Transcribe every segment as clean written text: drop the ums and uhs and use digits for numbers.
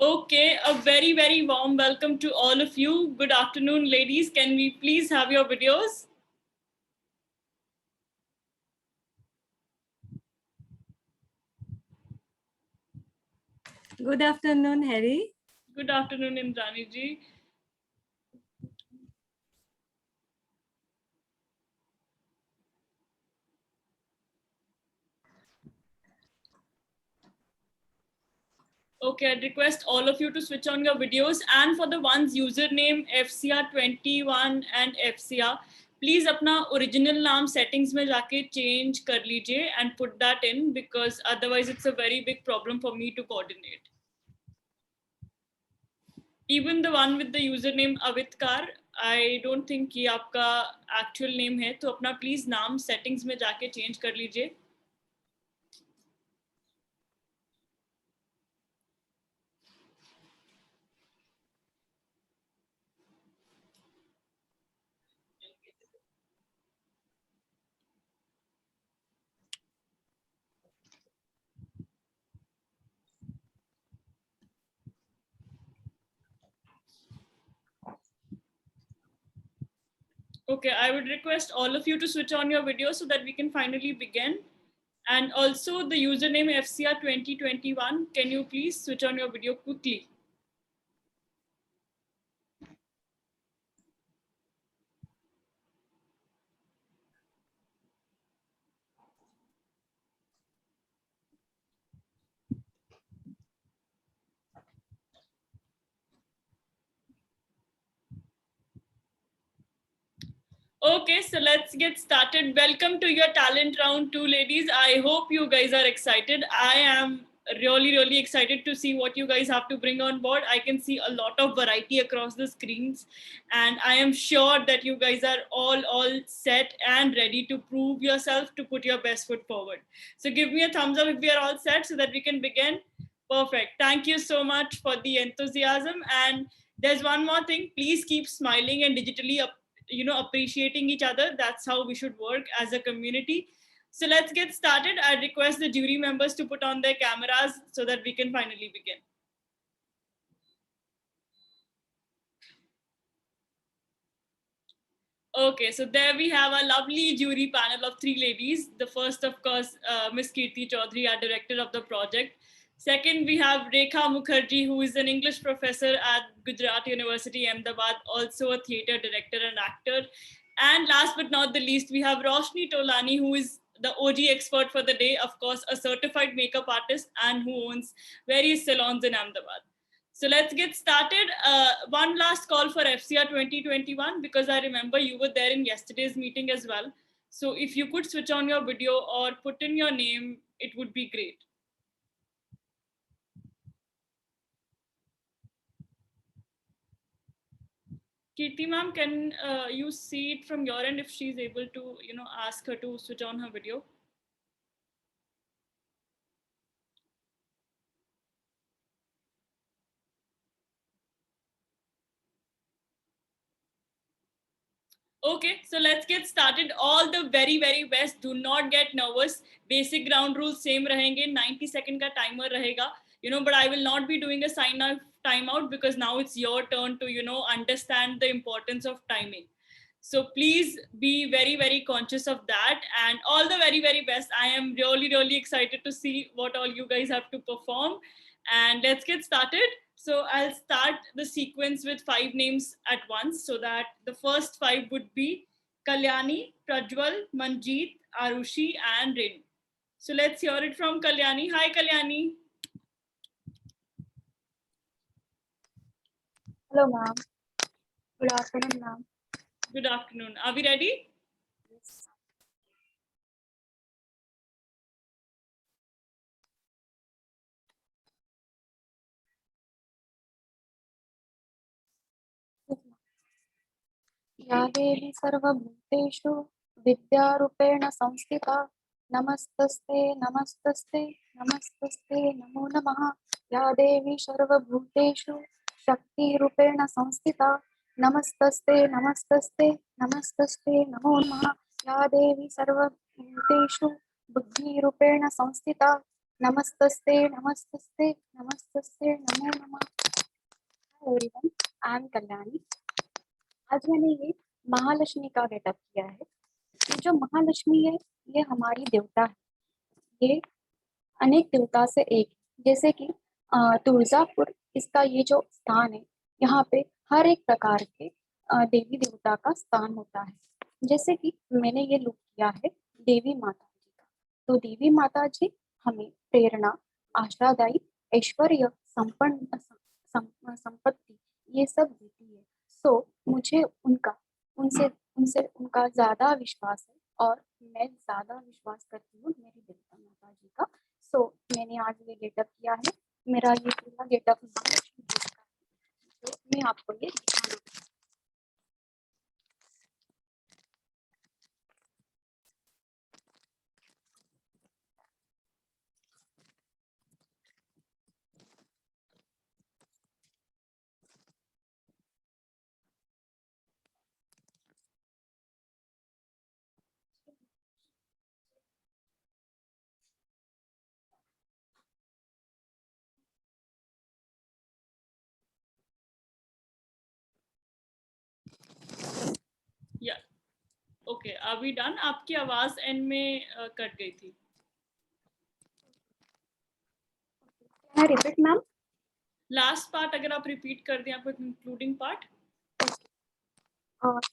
Okay, a very, very warm welcome to all of you. Good afternoon, ladies. Can we please have your videos? Good afternoon, Harry. Good afternoon, Indrani ji. Okay, I'd request all of you to switch on your videos, and for the ones username FCR21 and FCR, please अपना original नाम settings में जाके change कर लीजिए and put that in, because otherwise it's a very big problem for me to coordinate. Even the one with the username Avitkar, I don't think ये आपका actual name है, तो अपना please नाम settings में जाके change कर लीजिए. Okay, I would request all of you to switch on your video so that we can finally begin. And also the username FCR 2021, can you please switch on your video quickly? Okay, so let's get started. Welcome to your talent round 2, ladies. I hope you guys are excited. I am really excited to see what you guys have to bring on board. I can see a lot of variety across the screens, and I am sure that you guys are all set and ready to prove yourself, to put your best foot forward. So give me a thumbs up if we are all set so that we can begin. Perfect. Thank you so much for the enthusiasm. And there's one more thing. Please keep smiling and digitally appreciating each other. That's how we should work as a community. So let's get started. I request the jury members to put on their cameras so that we can finally begin. Okay, so there we have a lovely jury panel of 3 ladies. The first, of course, Miss Kirti Chaudhary, our director of the project. Second, we have Rekha Mukherjee, who is an English professor at Gujarat University, Ahmedabad, also a theatre director and actor. And last but not the least, we have Roshni Tolani, who is the OG expert for the day, of course, a certified makeup artist and who owns various salons in Ahmedabad. So let's get started. One last call for FCR 2021, because I remember you were there in yesterday's meeting as well. So if you could switch on your video or put in your name, it would be great. Kirti ma'am, can you see it from your end if she's able to, ask her to switch on her video? Okay, so let's get started. All the very best. Do not get nervous. Basic ground rules same rahenge. 90-second ka timer rahega. But I will not be doing a sign off timeout, because now it's your turn to, understand the importance of timing. So please be very conscious of that, and all the very best. I am really excited to see what all you guys have to perform, and let's get started. So I'll start the sequence with 5 names at once, so that the first 5 would be Kalyani, Prajwal, Manjeet, Arushi, and Renu. So let's hear it from Kalyani. Hi, Kalyani. Hello, ma'am. Good afternoon, ma'am. Good afternoon. Are we ready? Yes. या देवी सर्वभूतेषु विद्यारूपेण संस्थिता नमस्तस्ते नमस्तस्ते नमस्तस्ते नमो नमः। या देवी सर्वभूतेषु शक्तिरूपेण संस्थिता नमस्तस्ते नमस्तस्ते नमस्तस्ते नमो नमः। या देवी सर्वभूतेषु बुद्धिरूपेण संस्थिता नमस्तस्ते नमस्तस्ते नमस्तस्ते नमो नमः। Hi everyone, I am Kalyani. आज मैंने ये महालक्ष्मी का गेटअप किया है। ये जो महालक्ष्मी है, ये हमारी देवता है। ये अनेक देवता से एक है। जैसे कि तुळजापुर, इसका ये जो स्थान है, यहाँ पे हर एक प्रकार के देवी देवता का स्थान होता है। जैसे कि मैंने ये लुक किया है देवी माता जी का। तो देवी माता जी हमें प्रेरणा, आशादायी, ऐश्वर्य, संपन्न, संपत्ति, ये सब देती है। सो मुझे उनसे उनसे उनका ज्यादा विश्वास है, और मैं ज्यादा विश्वास करती हूँ मेरी देवता माता जी का। सो मैंने आज ये गेटअप किया है। मेरा ये पूरा गेटअप महालक्ष्मी जी का है, तो मैं आपको ये दिखाना। या ओके, आर वी डन? आपकी आवाज एंड में कट गई थी। मैं रिपीट मैम? लास्ट पार्ट अगर आप रिपीट कर दें, आपका कंक्लूडिंग पार्ट।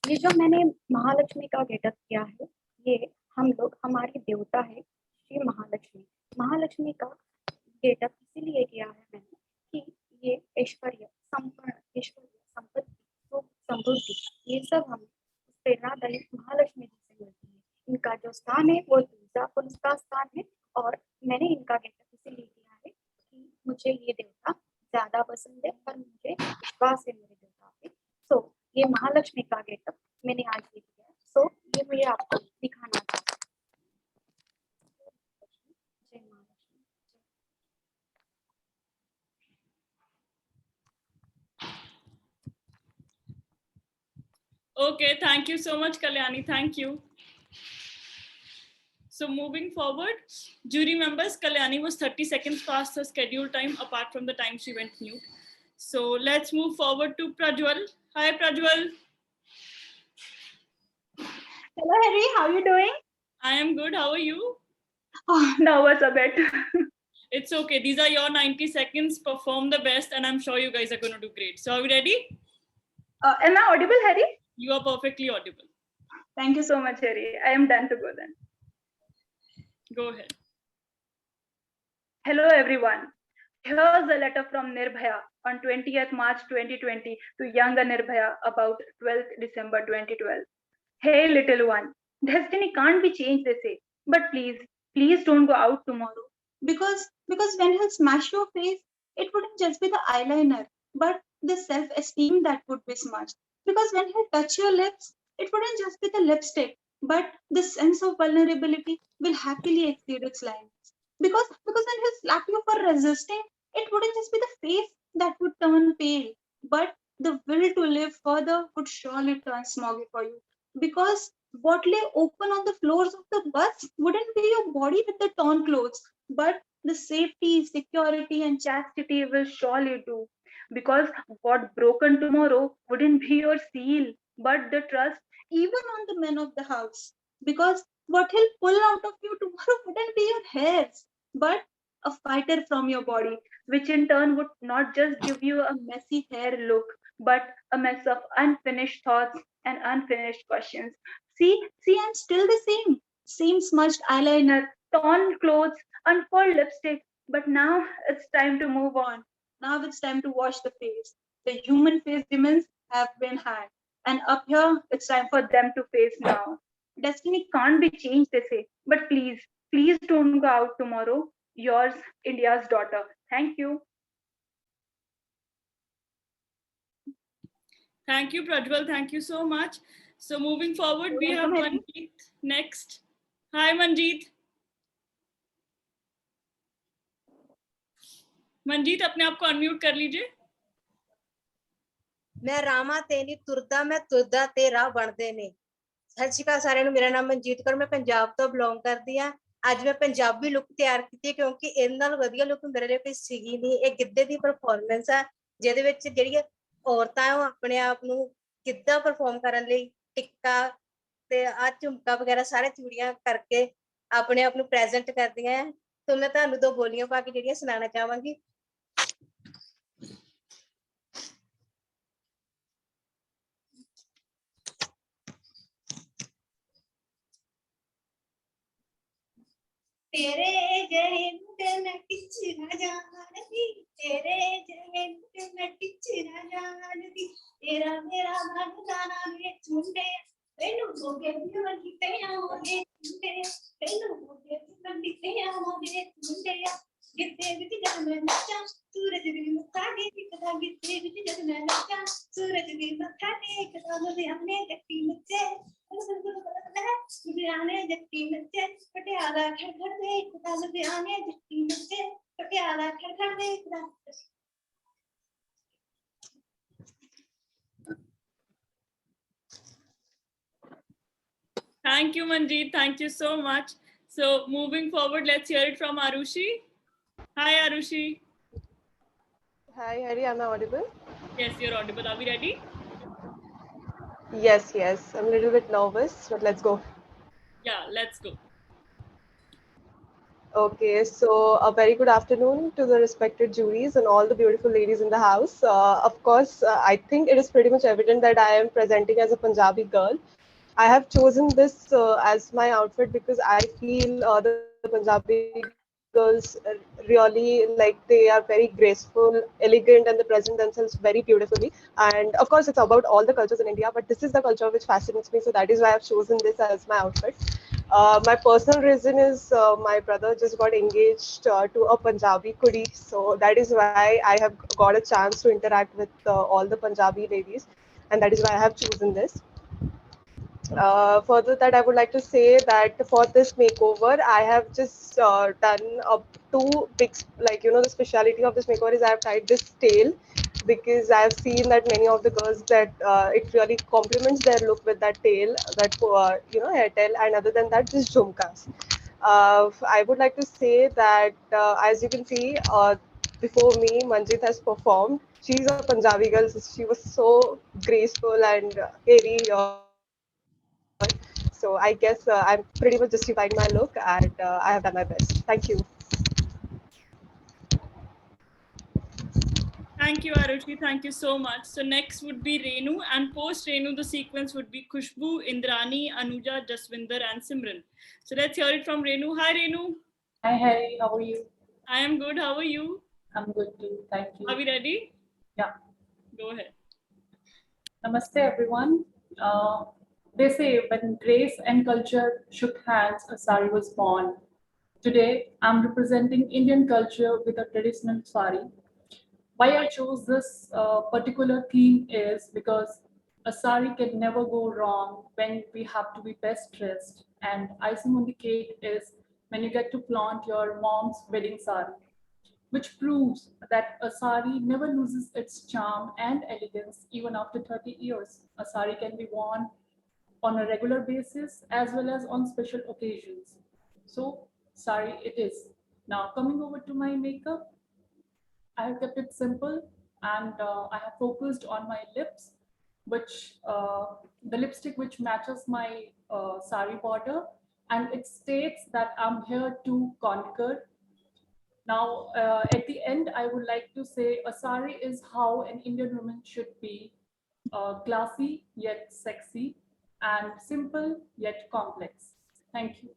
ये जो मैंने महालक्ष्मी का गेटअप किया है, ये हम लोग, हमारी देवता है श्री महालक्ष्मी। महालक्ष्मी का गेटअप इसीलिए किया है मैंने कि ये ऐश्वर्य, संपन्न, ऐश्वर्य, संपत्ति, सुख, समृद्धि, ये सब हमें प्रेरणादायी महालक्ष्मी जी से मिलती है। इनका जो स्थान है वो तुळजापुर का स्थान है, और मैंने इनका गेटअप इसीलिए किया है कि मुझे ये देवता ज्यादा पसंद है और मुझे विश्वास है मेरे देवता पे। सो ये महालक्ष्मी का गेटअप मैंने आज ये किया है। सो ये मुझे आपको दिखाना था। जय Mahalakshmi. Okay, thank you so much, Kalyani. Thank you. So moving forward, jury members, Kalyani was 30 seconds past her scheduled time apart from the time she went mute. So let's move forward to Prajwal. Hi, Prajwal. Hello, Harry. How are you doing? I am good. How are you? Oh, nervous a bit. It's okay. These are your 90 seconds. Perform the best, and I'm sure you guys are going to do great. So are we ready? Am I audible, Harry? You are perfectly audible. Thank you so much, Harry. I am done to go then. Go ahead. Hello, everyone. Here's a letter from Nirbhaya on 20th March 2020 to younger Nirbhaya about 12th December 2012. Hey, little one. Destiny can't be changed, they say. But please don't go out tomorrow. Because when he'll smash your face, it wouldn't just be the eyeliner, but the self-esteem that would be smashed. Because when he'll touch your lips, it wouldn't just be the lipstick, but the sense of vulnerability will happily exceed its lines. Because when he'll slap you for resisting, it wouldn't just be the face that would turn pale, but the will to live further would surely turn smoggy for you. Because what lay open on the floors of the bus wouldn't be your body with the torn clothes, but the safety, security, and chastity will surely do. Because what broken tomorrow wouldn't be your seal, but the trust even on the men of the house. Because what he'll pull out of you tomorrow wouldn't be your hairs, but a fighter from your body, which in turn would not just give you a messy hair look, but a mess of unfinished thoughts and unfinished questions. See, I'm still the same smudged eyeliner, torn clothes, unfurled lipstick. But now it's time to move on. Now it's time to wash the face. The human face demons have been had. And up here, it's time for them to face now. Destiny can't be changed, they say. But please don't go out tomorrow. Yours, India's daughter. Thank you. Thank you, Prajwal. Thank you so much. So moving forward, we have Manjeet next. Hi, Manjeet. Manjeet, अपने आप को unmute कर लीजिए। मैं रामा तेनी तुरदा मैं तुरदा तेरा बनदे ने। सत श्री अकाल सारे नूं, मेरा नाम मनजीत कौर, मैं पंजाब तो बिलोंग करदी हां। ਅੱਜ ਮੈਂ ਪੰਜਾਬੀ ਲੁੱਕ ਤਿਆਰ ਕੀਤੀ ਹੈ ਕਿਉਂਕਿ ਇਹਨਾਂ ਨਾਲ ਵਧੀਆ ਲੁੱਕ ਮੇਰੇ ਲਈ ਕੋਈ ਸੀਗੀ ਨਹੀਂ। ਇਹ ਗਿੱਧੇ ਦੀ ਪਰਫਾਰਮੈਂਸ ਆ ਜਿਹਦੇ ਵਿੱਚ ਜਿਹੜੀਆਂ ਔਰਤਾਂ ਉਹ ਆਪਣੇ ਆਪ ਨੂੰ ਗਿੱਧਾ ਪਰਫਾਰਮ ਕਰਨ ਲਈ ਟਿੱਕਾ ਤੇ ਆ ਝੁਮਕਾ ਵਗੈਰਾ ਸਾਰੇ ਚੂੜੀਆਂ ਕਰਕੇ ਆਪਣੇ ਆਪ ਨੂੰ ਪ੍ਰੈਜ਼ੈਂਟ ਕਰਦੀਆਂ ਹੈ। तो मैं ਤੁਹਾਨੂੰ ਦੋ ਬੋਲੀਆਂ ਪਾ ਕੇ ਜਿਹੜੀਆਂ ਸੁਣਾਉਣਾ ਚਾਹਾਂਗੀ। तेरे जहे मुंडे मैं किच ना जानदी, तेरे जहे मुंडे मैं किच ना जानदी, तेरा मेरा मन जाना वे मुंडे तेनू मोगे भी ते आओगे मुंडे, तेनू मोगे भी ते आओगे मुंडे, गिद्दे विच जद मैं नच्चा सूरज भी मत्था टेकदा, गिद्दे विच जद मैं नच्चा सूरज भी मत्था टेकदा, लुधियाने जट्टी नच्चे लुधियाने जट्टी नच्चे पटियाला खड़खड़ देखदा, लुधियाने जट्टी नच्चे पटियाला खड़खड़ देखदा। Thank you, Manjeet. Thank you so much. So moving forward, let's hear it from Arushi. Hi, Arushi. Hi, Harry. Am I audible? Yes, you're audible. Are we ready? Yes, yes. I'm a little bit nervous, but let's go. Yeah, let's go. Okay, so a very good afternoon to the respected juries and all the beautiful ladies in the house. Of course, I think it is pretty much evident that I am presenting as a Punjabi girl. I have chosen this as my outfit because I feel the Punjabi girls really like they are very graceful, elegant, and they present themselves very beautifully. And of course, it's about all the cultures in India, but this is the culture which fascinates me, so that is why I've chosen this as my outfit. My personal reason is my brother just got engaged to a Punjabi kudi, so that is why I have got a chance to interact with all the Punjabi ladies, and that is why I have chosen this. Further that I would like to say that for this makeover, I have just done two big, like, the speciality of this makeover is I have tied this tail because I have seen that many of the girls that it really complements their look with that tail, that, hair tail, and other than that, just jhumkas. I would like to say that as you can see, before me, Manjeet has performed. She's a Punjabi girl, so she was so graceful and airy. So I guess I'm pretty much justifying my look, and I have done my best. Thank you. Thank you, Arushi. Thank you so much. So next would be Renu, and post Renu, the sequence would be Khushbu, Indrani, Anuja, Jaswinder, and Simran. So let's hear it from Renu. Hi, Renu. Hi, Harry. How are you? I am good. How are you? I'm good too. Thank you. Are we ready? Yeah. Go ahead. Namaste, everyone. They say when grace and culture shook hands, a sari was born. Today, I'm representing Indian culture with a traditional sari. Why I chose this particular theme is because a sari can never go wrong when we have to be best dressed. And icing on the cake is when you get to flaunt your mom's wedding sari, which proves that a sari never loses its charm and elegance even after 30 years. A sari can be worn on a regular basis as well as on special occasions. So, sari it is. Now, coming over to my makeup, I have kept it simple and I have focused on my lips, which the lipstick which matches my sari border, and it states that I'm here to conquer. Now, at the end, I would like to say a sari is how an Indian woman should be, classy yet sexy, and simple yet complex. Thank you.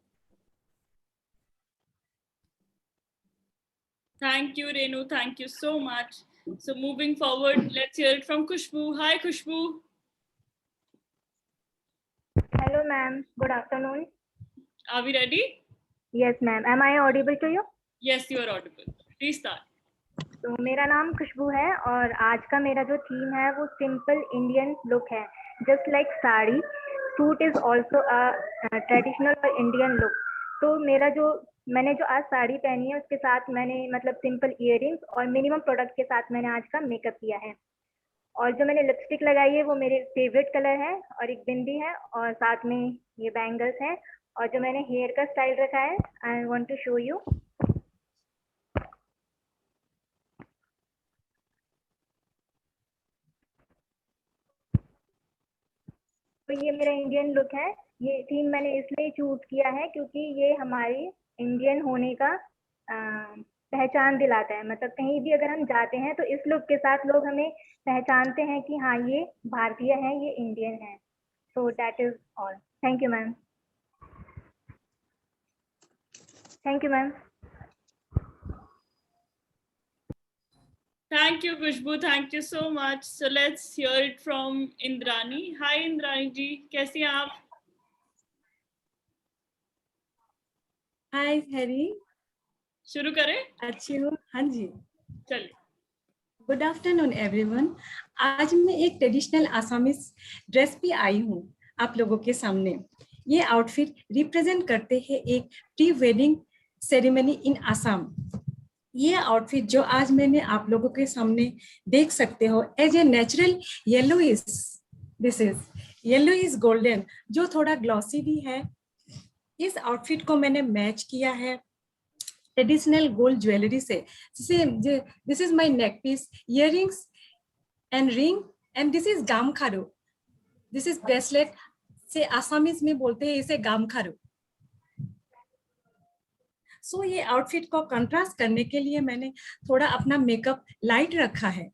Thank you, Renu. Thank you so much. So moving forward, let's hear it from Khushbu. Hi, Khushbu. Hello, ma'am. Good afternoon. Are we ready? Yes, ma'am. Am I audible to you? Yes, you are audible. Please start. तो मेरा नाम खुशबू है और आज का मेरा जो theme है वो सिंपल इंडियन लुक है. Just like sari, suit is also a traditional और इंडियन लुक. तो मैंने जो आज साड़ी पहनी है उसके साथ मैंने मतलब सिंपल इयररिंग्स और मिनिमम प्रोडक्ट के साथ मैंने आज का मेकअप किया है. और जो मैंने लिपस्टिक लगाई है वो मेरे फेवरेट कलर है और एक बिंदी है और साथ में ये बैंगल्स हैं और जो मैंने हेयर का स्टाइल रखा है, I want to show you. तो ये मेरा इंडियन लुक है। ये थीम मैंने इसलिए चूज किया है क्योंकि ये हमारी इंडियन होने का पहचान दिलाता है। मतलब कहीं भी अगर हम जाते हैं तो इस लुक के साथ लोग हमें पहचानते हैं कि हाँ ये भारतीय है, ये इंडियन है। So that is all. Thank you ma'am. Thank you ma'am. Thank you, Khushbu. Thank you so much. So let's hear it from Indrani. Hi, Indrani ji. कैसी हैं आप? हाय हैरी, शुरू करें? अच्छी हूँ। हाँ जी, चलिए। Good afternoon everyone. आज मैं एक ट्रेडिशनल आसामीज ड्रेस पे आई हूँ आप लोगों के सामने। ये आउटफिट रिप्रेजेंट करते हैं एक प्री वेडिंग सेरेमनी इन आसाम। ये आउटफिट जो आज मैंने आप लोगों के सामने देख सकते हो, as a natural yellow is this is yellow is golden, जो थोड़ा ग्लॉसी भी है। इस आउटफिट को मैंने मैच किया है ट्रेडिशनल गोल्ड ज्वेलरी से। This is my neck piece, earrings and ring, and this is gamkharu. This is bracelet से आसामीज में बोलते हैं इसे गामखारू। सो ये आउटफिट को कंट्रास्ट करने के लिए मैंने थोड़ा अपना मेकअप लाइट रखा है।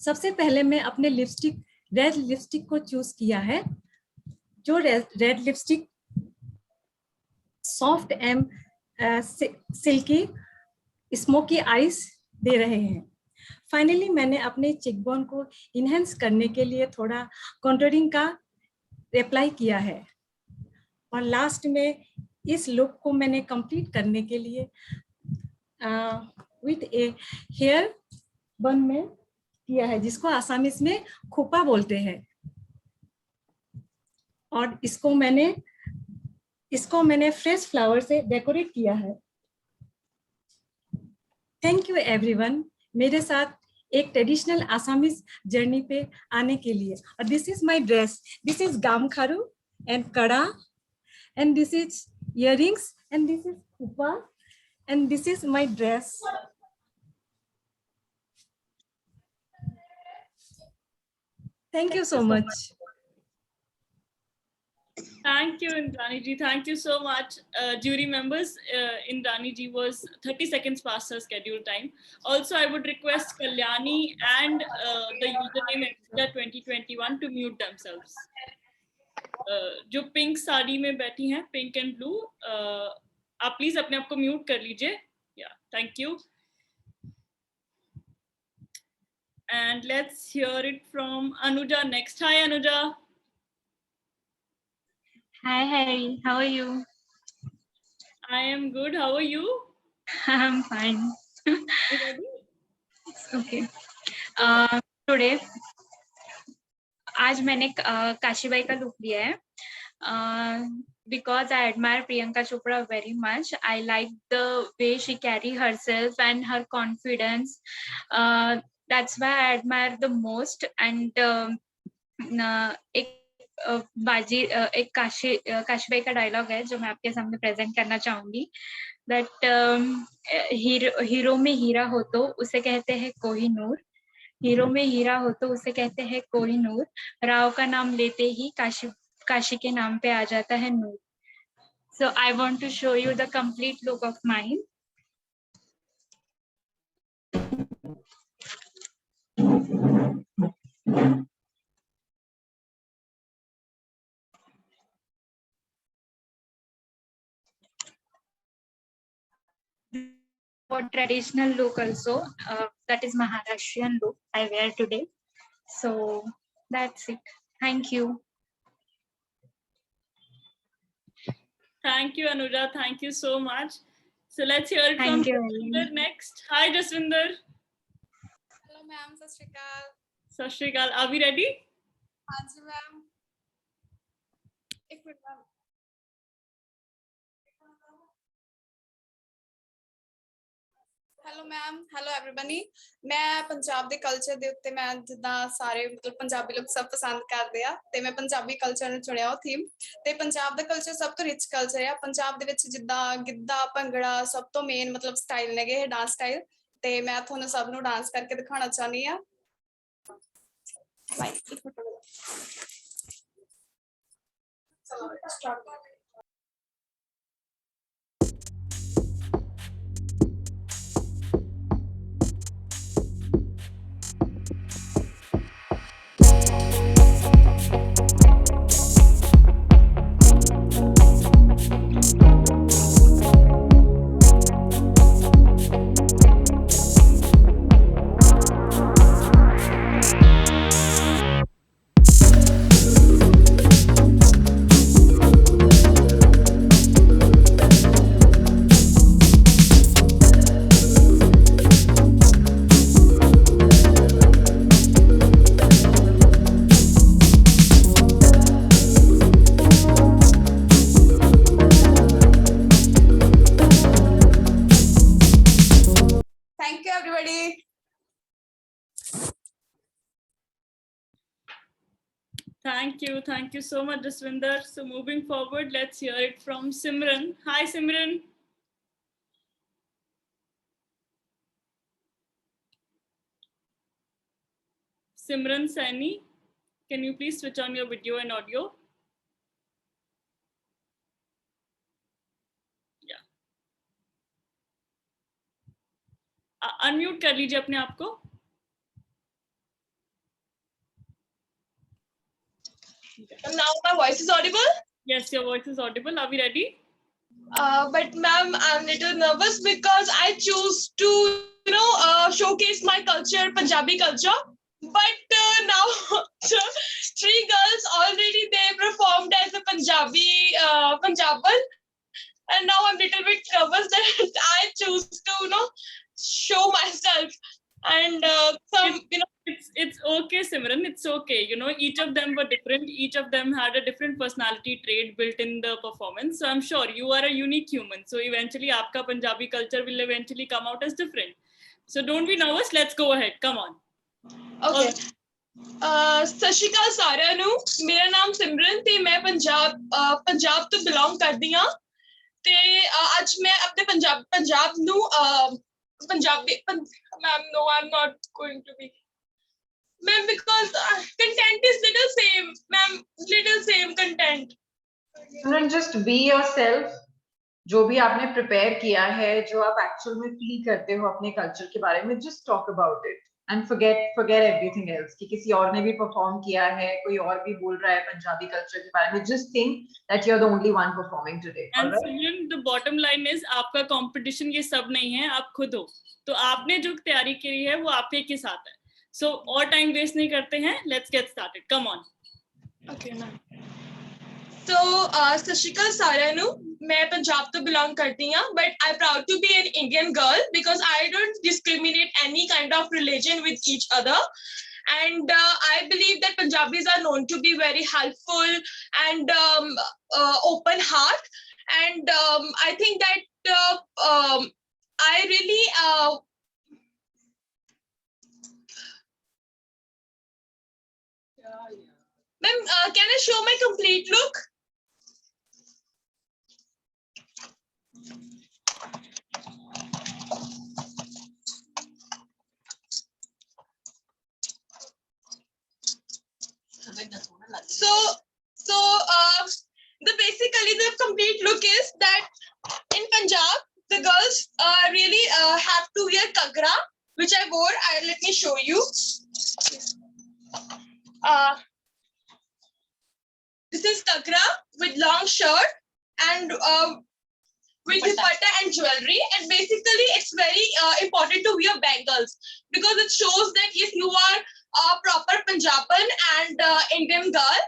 सबसे पहले मैं अपने रेड लिपस्टिक को चूज किया है। जो red lipstick soft and silkie smoky eyes they रहे हैं। फाइनली मैंने अपने चेकबोन को इनहेंस करने के लिए थोड़ा कॉन्टूरिंग का अप्लाई किया है। और लास्ट में इस लुक को मैंने कंप्लीट करने के लिए विथ ए हेयर बन में किया है, जिसको आसामीज में खोपा बोलते हैं। और इसको मैंने फ्रेश फ्लावर से डेकोरेट किया है। थैंक यू एवरीवन मेरे साथ एक ट्रेडिशनल आसामीज जर्नी पे आने के लिए। और this is my dress, this is gamkharu and kada, and this is earrings, and this is khopa, and this is my dress. Thank you so much. Thank you, Indrani ji. Thank you so much. Jury members, Indrani ji was 30 seconds past her scheduled time. Also, I would request Kalyani and the username Extra 2021 to mute themselves. जो pink sari में बैठी हैं, pink and blue, आप please अपने आप को mute कर लीजिए। या thank you. And let's hear it from Anuja next. Hi, Anuja. Hi, Harry. How are you? I am good. How are you? I'm fine. You ready? Okay. Today, आज मैंने काशीबाई का लुक लिया है because I admire Priyanka Chopra very much. I like the way she carry herself and her confidence. That's why I admire the most. And एक काशीबाई का dialogue है जो मैं आपके सामने प्रेजेंट करना चाहूंगी। दैट हीरो में हीरा हो तो उसे कहते हैं कोहिनूर, हीरो में हीरा हो तो उसे कहते हैं कोहिनूर, राव का नाम लेते ही काशी के नाम पे आ जाता है नूर। So I want to show you the complete look of mine. For traditional look also, that is Maharashtrian look I wear today. So that's it. Thank you. Thank you, Anuja. Thank you so much. So let's hear it Thank from you. Jaswinder next. Hi, Jaswinder. Hello ma'am, सत श्री अकाल। सत श्री अकाल। Are we ready? हाँ जी ma'am, एक minute ma'am. Hello ma'am, hello everybody. ਮੈਂ ਪੰਜਾਬ ਦੇ culture ਦੇ ਉੱਤੇ, ਮੈਂ ਜਿੱਦਾਂ ਸਾਰੇ ਮਤਲਬ ਪੰਜਾਬੀ ਲੋਕ ਸਭ ਪਸੰਦ ਕਰਦੇ ਆ ਤੇ ਮੈਂ ਪੰਜਾਬੀ ਕਲਚਰ ਨੂੰ ਚੁਣਿਆ ਉਹ ਥੀਮ। ਤੇ ਪੰਜਾਬ ਦਾ ਕਲਚਰ ਸਭ ਤੋਂ ਰਿਚ ਕਲਚਰ ਆ। ਪੰਜਾਬ ਦੇ ਵਿੱਚ ਜਿੱਦਾਂ ਗਿੱਧਾ, ਭੰਗੜਾ ਸਭ ਤੋਂ ਮੇਨ ਮਤਲਬ ਸਟਾਈਲ ਨੇਗੇ ਇਹ ਡਾਂਸ ਸਟਾਈਲ, ਤੇ ਮੈਂ ਤੁਹਾਨੂੰ ਸਭ ਨੂੰ ਡਾਂਸ ਕਰਕੇ ਦਿਖਾਉਣਾ ਚਾਹੁੰਦੀ ਆ। Thank you, everybody. Thank you so much, Jaswinder. So moving forward, let's hear it from Simran. Hi, Simran. Simran Saini, can you please switch on your video and audio? Yeah. Unmute कर लीजिए अपने आप को. Now my voice is audible? Yes, your voice is audible. Are we ready? But ma'am, I'm a little nervous because I choose to, showcase my culture, Punjabi culture. But now three girls already they performed as a Punjaban, and now I'm a little bit nervous that I choose to, show myself and It's okay, Simran. It's okay. Each of them were different. Each of them had a different personality trait built in the performance. So I'm sure you are a unique human. So eventually, aapka Punjabi culture will eventually come out as different. So don't be nervous. Let's go ahead. Come on. Okay. ਸਤਿ ਸ਼੍ਰੀ ਅਕਾਲ ਸਾਰਿਆਂ ਨੂੰ। ਮੇਰਾ ਨਾਮ ਸਿਮਰਨ ਤੇ ਮੈਂ ਪੰਜਾਬ ਤੋਂ belong ਕਰਦੀ ਹਾਂ ਤੇ ਅੱਜ ਮੈਂ ਆਪਣੇ ਪੰਜਾਬ ਨੂੰ Punjabi ma'am, no, I'm not going to be. Ma'am, because content is little same. Ma'am, little same content. Just be yourself. जो भी आपने prepare किया है, जो आप actual में feel करते हो अपने culture के बारे में, just talk about it and forget everything else. कि किसी और ने भी perform किया है, कोई और भी बोल रहा है पंजाबी culture के बारे में, just think that you're the only one performing today. And Simran, the bottom line is आपका competition ये सब नहीं है, आप खुद हो. तो आपने जो तैयारी की है वो आपके के साथ है. So और time waste नहीं करते हैं. Let's get started. Come on. Okay, ma'am. So ਸਤਿ ਸ਼੍ਰੀ ਅਕਾਲ ਸਾਰਿਆਂ ਨੂੰ। ਮੈਂ ਪੰਜਾਬ ਤੋਂ belong ਕਰਦੀ ਹਾਂ, but I'm proud to be an Indian girl because I don't discriminate any kind of religion with each other. And I believe that Punjabis are known to be very helpful and open heart. And I think that I really Ma'am, can I show my complete look? So basically the complete look is that in Punjab the girls really have to wear kagra, which I wore. Let me show you. This is kagra with long shirt and with dupatta and jewelry, and basically it's very important to wear bangles because it shows that yes, you are a proper Punjaban and Indian girl.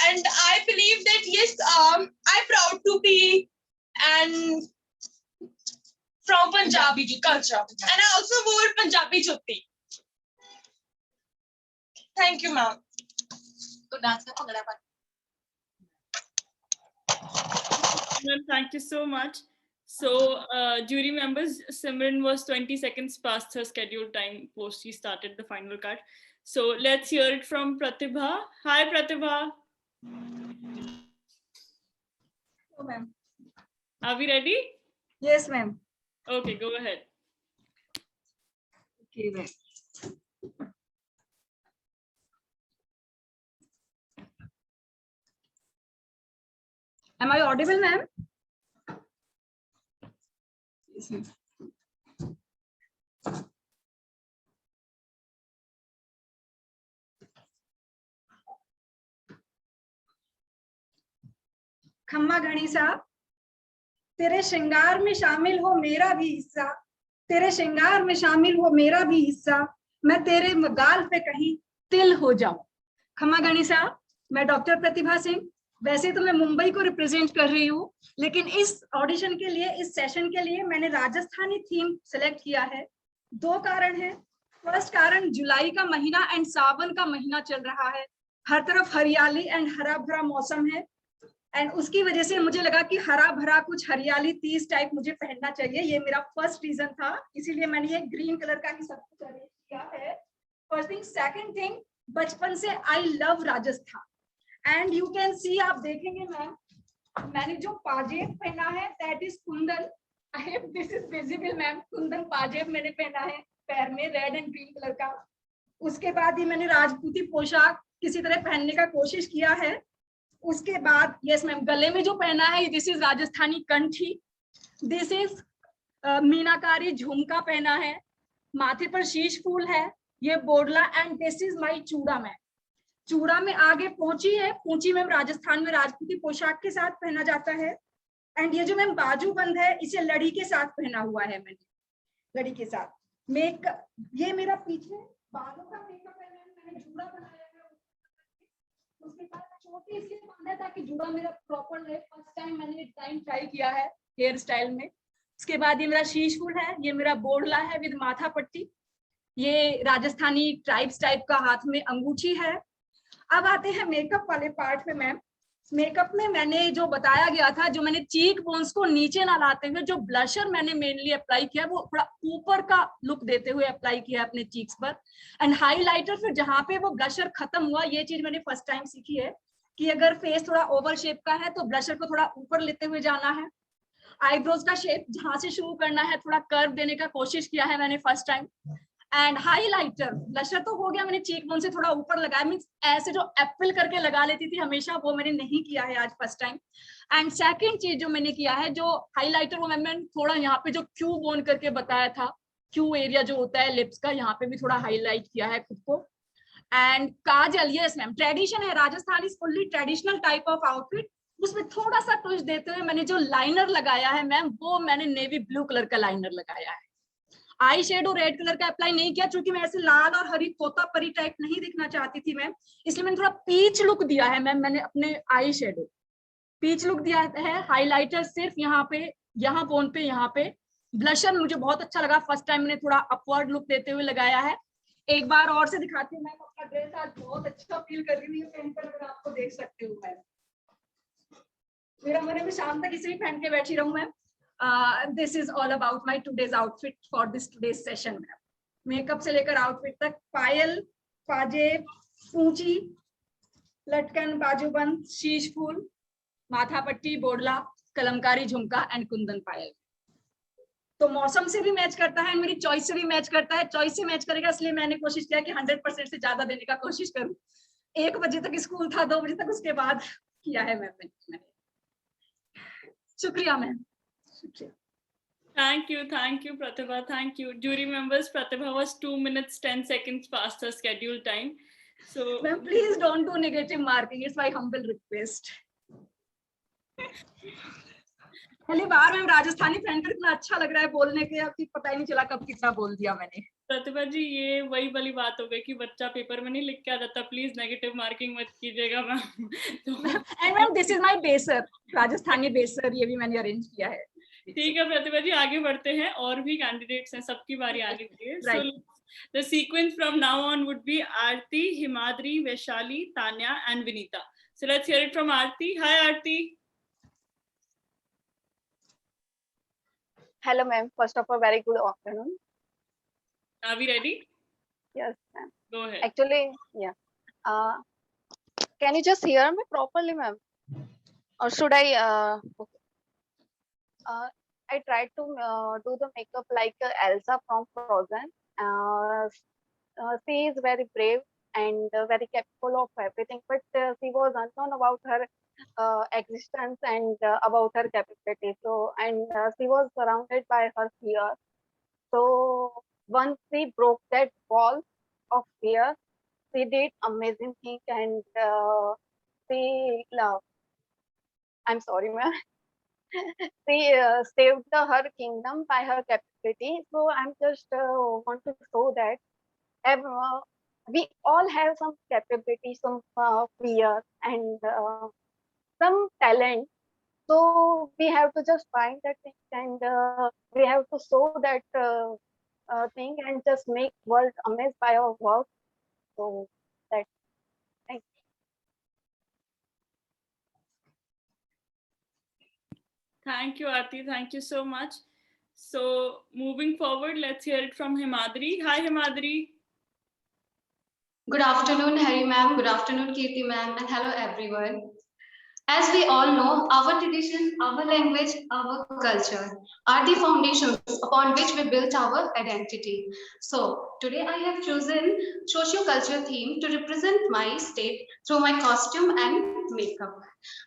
And I believe that yes, I'm proud to be and from Punjabi culture, and I also wore Punjabi jutti. Thank you, ma'am. Thank you so much. So, jury members, Simran was 20 seconds past her scheduled time post she started the final cut. So, let's hear it from Pratibha. Hi, Pratibha. Hello, ma'am. Are we ready? Yes, ma'am. Okay, go ahead. Okay, ma'am. Am I audible, ma'am? Yes, ma'am. खम्मा गणेशा, तेरे श्रृंगार में शामिल हो मेरा भी हिस्सा, तेरे श्रृंगार में शामिल हो मेरा भी हिस्सा, मैं तेरे गाल पे कहीं तिल हो जाऊं। खम्मा गणेशा, मैं डॉक्टर प्रतिभा सिंह, वैसे तो मैं मुंबई को रिप्रेजेंट कर रही हूँ, लेकिन इस ऑडिशन के लिए, इस सेशन के लिए मैंने राजस्थानी थीम सेलेक्ट किया है। 2 कारण है। फर्स्ट कारण, जुलाई का महीना एंड सावन का महीना चल रहा है, हर तरफ हरियाली एंड हरा भरा मौसम है, एंड उसकी वजह से मुझे लगा कि हरा भरा कुछ हरियाली 30 टाइप मुझे पहनना चाहिए। ये मेरा फर्स्ट रीजन था, इसीलिए मैंने ये ग्रीन कलर का ही सब कुछ अरेंज किया है। First thing. सेकंड थिंग, बचपन से I love Rajasthan and you can see, आप देखेंगे मैम, मैंने जो पाजेब पहना है that is kundan. I hope this is visible ma'am. Kundan पाजेब मैंने पहना है पैर में, रेड एंड ग्रीन कलर का। उसके बाद ही मैंने राजपूती पोशाक किसी तरह पहनने का कोशिश किया है। उसके बाद यस मैम, गले में जो पहना है दिस इज राजस्थानी कंठी, दिस इज मीनाकारी झुमका पहना है, माथे पर शीश फूल है, ये Bodla, and this is my चूड़ा। मैम चूड़ा में आगे पोंची है, पोंची मैम राजस्थान में राजपूती पोशाक के साथ पहना जाता है। एंड ये जो मैम बाजूबंद है, इसे लड़ी के साथ पहना हुआ है मैंने, लड़ी के साथ। मेकअप, ये मेरा पीछे बालों का मेकअप है मैम, मैंने जूड़ा बनाया है। उसके बाद छोटी इसलिए बांधा ताकि जूड़ा मेरा प्रॉपर रहे। फर्स्ट टाइम मैंने टाइम ट्राई किया है हेयर स्टाइल में। उसके बाद ये मेरा शीश फूल है, ये मेरा बोडला है विद माथा पट्टी, ये राजस्थानी ट्राइब्स टाइप का हाथ में अंगूठी है। अब आते हैं मेकअप वाले पार्ट पे मैम। मेकअप में मैंने जो बताया गया था, जो मैंने चीक बोन्स को नीचे ना लाते हुए जो ब्लशर मैंने मेनली अप्लाई किया, वो थोड़ा ऊपर का लुक देते हुए अप्लाई किया अपने चीक्स पर। एंड हाईलाइटर फिर जहाँ पे वो ब्लशर खत्म हुआ, ये चीज मैंने फर्स्ट टाइम सीखी है कि अगर फेस थोड़ा ओवल शेप का है तो ब्लशर को थोड़ा ऊपर लेते हुए जाना है। आईब्रोज का शेप जहाँ से शुरू करना है, थोड़ा कर्व देने का कोशिश किया है मैंने first time. And highlighter, blusher तो हो गया, मैंने चीक बोन से थोड़ा ऊपर लगाया, मींस ऐसे जो एप्पल करके लगा लेती थी हमेशा, वो मैंने नहीं किया है आज फर्स्ट टाइम। एंड सेकंड चीज जो मैंने किया है, जो हाईलाइटर, वो मैंने थोड़ा यहाँ पे जो क्यू बोन करके बताया था, क्यू एरिया जो होता है लिप्स का, यहाँ पे भी थोड़ा हाईलाइट किया है खुद को। And kajal, yes ma'am, tradition है, Rajasthan is fully traditional type of outfit, उसमें थोड़ा सा टच देते हुए मैंने जो लाइनर लगाया है मैम, वो मैंने नेवी ब्लू कलर का लाइनर लगाया है। आई शेडो रेड कलर का अप्लाई नहीं किया, क्योंकि मैं ऐसे लाल और हरी तोता परी टाइप नहीं दिखना चाहती थी मैम, इसलिए मैंने थोड़ा पीच लुक दिया है मैम। मैंने अपने आई शेडो पीच लुक दिया है। हाईलाइटर सिर्फ यहाँ पे, यहाँ बोन पे, यहाँ पे। ब्लशर मुझे बहुत अच्छा लगा, फर्स्ट टाइम मैंने थोड़ा अपवर्ड लुक देते हुए लगाया है। एक बार और से दिखाती हूँ मैम, अपना ड्रेस आज बहुत अच्छा फील कर रही हूँ पहनकर, अगर आपको देख सकते हो मैम। मेरा मन है मैं शाम तक इसे ही पहन के बैठी रहूं ma'am. This is all about my today's outfit for this today's session ma'am. Makeup से लेकर आउटफिट तक, पायल, पाजेब, पूंची, लटकन, बाजूबंद, शीश फूल, माथा पट्टी, बोडला, कलमकारी झुमका एंड कुंदन पायल। तो मौसम से भी मैच करता है, मेरी चॉइस से भी मैच करता है। चॉइस से मैच करेगा, इसलिए मैंने कोशिश किया कि 100% से ज्यादा देने का कोशिश करूं। 1 बजे तक स्कूल था, 2 बजे तक उसके बाद किया है मैम। शुक्रिया मैम, शुक्रिया। Thank you, Pratibha. Thank you. Jury members, Pratibha was 2 minutes 10 seconds past her scheduled time. So, ma'am, please don't do negative marking. It's my humble request. पहली बार मैम राजस्थानी पहनकर इतना अच्छा लग रहा है बोलने के, अब पता ही नहीं चला कब कितना बोल दिया मैंने। प्रतिभा जी, ये वही वाली बात हो गई कि बच्चा पेपर में नहीं लिख के आ जाता, प्लीज नेगेटिव मार्किंग मत कीजिएगा ma'am. And ma'am this is my बेसर, राजस्थानी बेसर, ये भी मैंने अरेंज किया है। ठीक है प्रतिभा जी, आगे बढ़ते हैं, और भी कैंडिडेट्स हैं, सबकी बारी आने की है। So the sequence from now on would be Aarti, Himadri, Vaishali, Tanya and Vinita. So let's hear it from Aarti. Hi Aarti. Hello, ma'am. First of all, very good afternoon. Are we ready? Yes, ma'am. Go ahead. Actually, yeah. Can you just hear me properly, ma'am? Or should I? Okay. I tried to do the makeup like Elsa from Frozen. She is very brave and very capable of everything, but she was unknown about her existence and about her capability. So, and she was surrounded by her fear. So once she broke that wall of fear, she did amazing thing and she loved. I'm sorry, ma'am. She saved her kingdom by her capability. So I'm just want to show that we all have some capability, some fear, and some talent. So we have to just find that thing and we have to show that thing and just make world amazed by our work. So that, thank you. Thank you, Aarti. Thank you so much. So moving forward, let's hear it from Himadri. Hi, Himadri. Good afternoon, Harry ma'am. Good afternoon, Kirti ma'am, and hello everyone. As we all know, our tradition, our language, our culture are the foundations upon which we built our identity. So today I have chosen socio-culture theme to represent my state through my costume and makeup.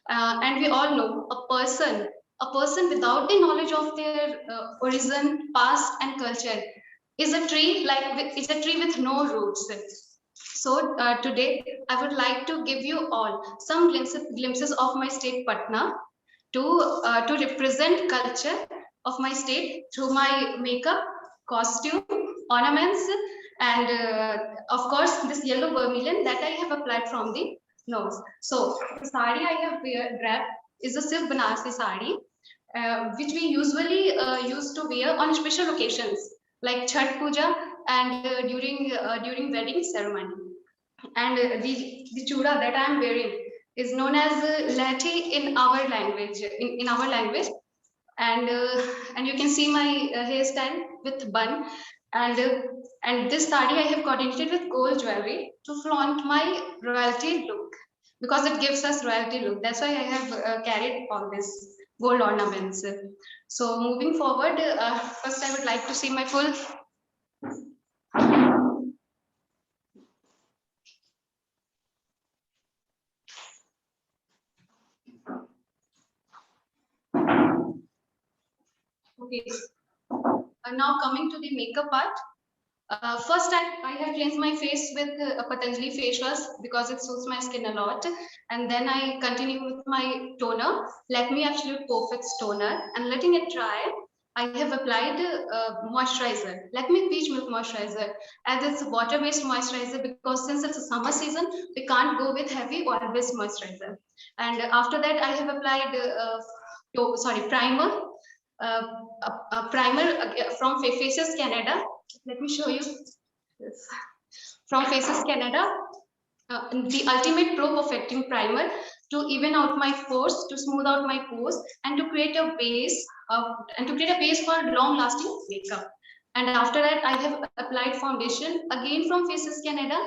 And we all know a person without the knowledge of their origin, past, and culture is a tree with no roots. So today I would like to give you all some glimpses of my state Patna to represent culture of my state through my makeup, costume, ornaments, and of course this yellow vermilion that I have applied from the nose. So the sari I have draped is a silk Banarasi sari, which we usually used to wear on special occasions like Chhat Puja and during wedding ceremony. And the chuda that I am wearing is known as lathi in our language. In our language, and you can see my hairstyle with bun, and this sari I have coordinated with gold jewelry to flaunt my royalty look because it gives us royalty look. That's why I have carried all this gold ornaments. So moving forward, first I would like to see my full. Okay. Now coming to the makeup part. First, I have cleansed my face with a Patanjali face wash because it suits my skin a lot. And then I continue with my toner, Lakme Absolute Perfect Toner, and letting it dry. I have applied moisturizer, Lakme Peach Milk Moisturizer, as it's water-based moisturizer because since it's a summer season, we can't go with heavy oil-based moisturizer. And after that, I have applied primer. A primer from Faces Canada. Let me show you this. From Faces Canada, the ultimate pro perfecting primer to even out my pores, to smooth out my pores, and to create a base for long lasting makeup. And after that, I have applied foundation again from Faces Canada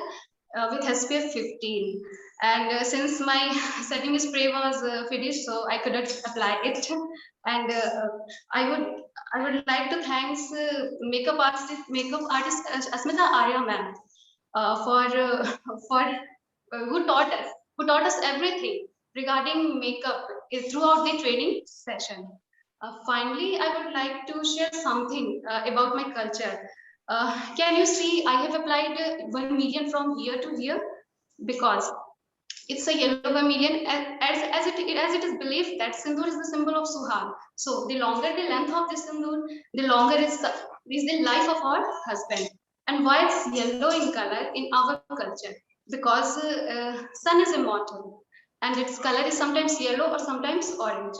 with SPF 15. And since my setting spray was finished, so I couldn't apply it. And I would like to thank makeup artist Asmita Arya ma'am for who taught us everything regarding makeup throughout the training session. Finally, I would like to share something about my culture. Can you see I have applied vermilion from here to here because it's a yellow vermilion as it is believed that sindoor is the symbol of suhag. So the longer the length of the sindoor, the longer is the life of our husband. And why it's yellow in color in our culture? Because sun is immortal and its color is sometimes yellow or sometimes orange.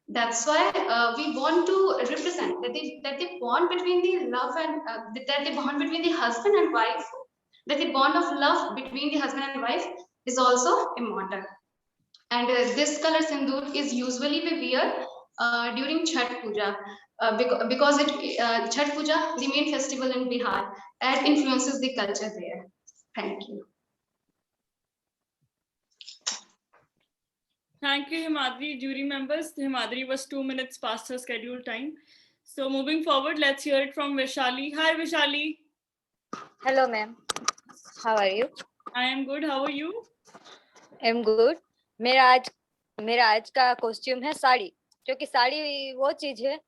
That's why we want to represent that the bond between the love and that the bond between the husband and wife, that the bond of love between the husband and wife is also immortal. And this color sindoor is usually we wear during Chhat Puja. because Chhath Puja, the main festival in Bihar, that influences the culture there. Thank you. Thank you, Himadri. Jury members, Himadri was 2 minutes past her scheduled time. So moving forward, let's hear it from Vaishali. Hi, Vaishali. Hello, ma'am. How are you? I am good. How are you? I'm good. मेरा आज का costume है साड़ी, क्योंकि साड़ी वो चीज है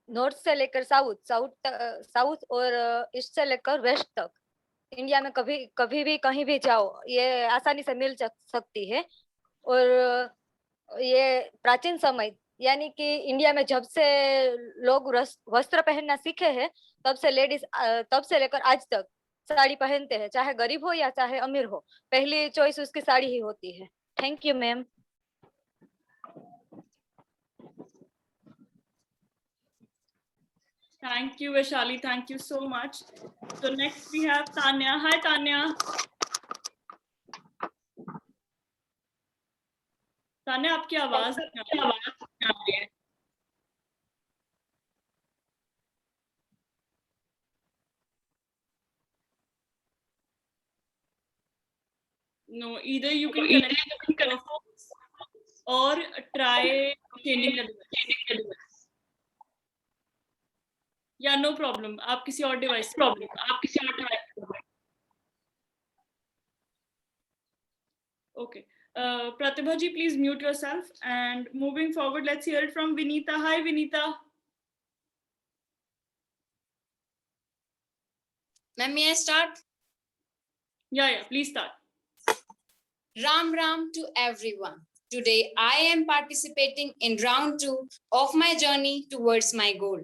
north से लेकर साउथ और ईस्ट से लेकर वेस्ट तक इंडिया में कभी भी कहीं भी जाओ ये आसानी से मिल सकती है। और ये प्राचीन समय यानी कि इंडिया में जब से लोग वस्त्र पहनना सीखे हैं तब से लेकर आज तक साड़ी पहनते हैं, चाहे गरीब हो या चाहे अमीर हो, पहली चॉइस उसकी साड़ी ही होती है। Thank you ma'am. Thank you, Vaishali. Thank you so much. So next we have Tanya. Hi, Tanya. Tanya, आपकी आवाज नहीं आ रही है। No, either you can connect the microphones or try changing the device. Yeah, no problem. आप किसी और device Okay. Pratibha ji, please mute yourself. And moving forward, let's hear it from Vinita. Hi, Vinita. Ma'am, may I start? Yeah, please start. Ram Ram to everyone. Today I am participating in round 2 of my journey towards my goal.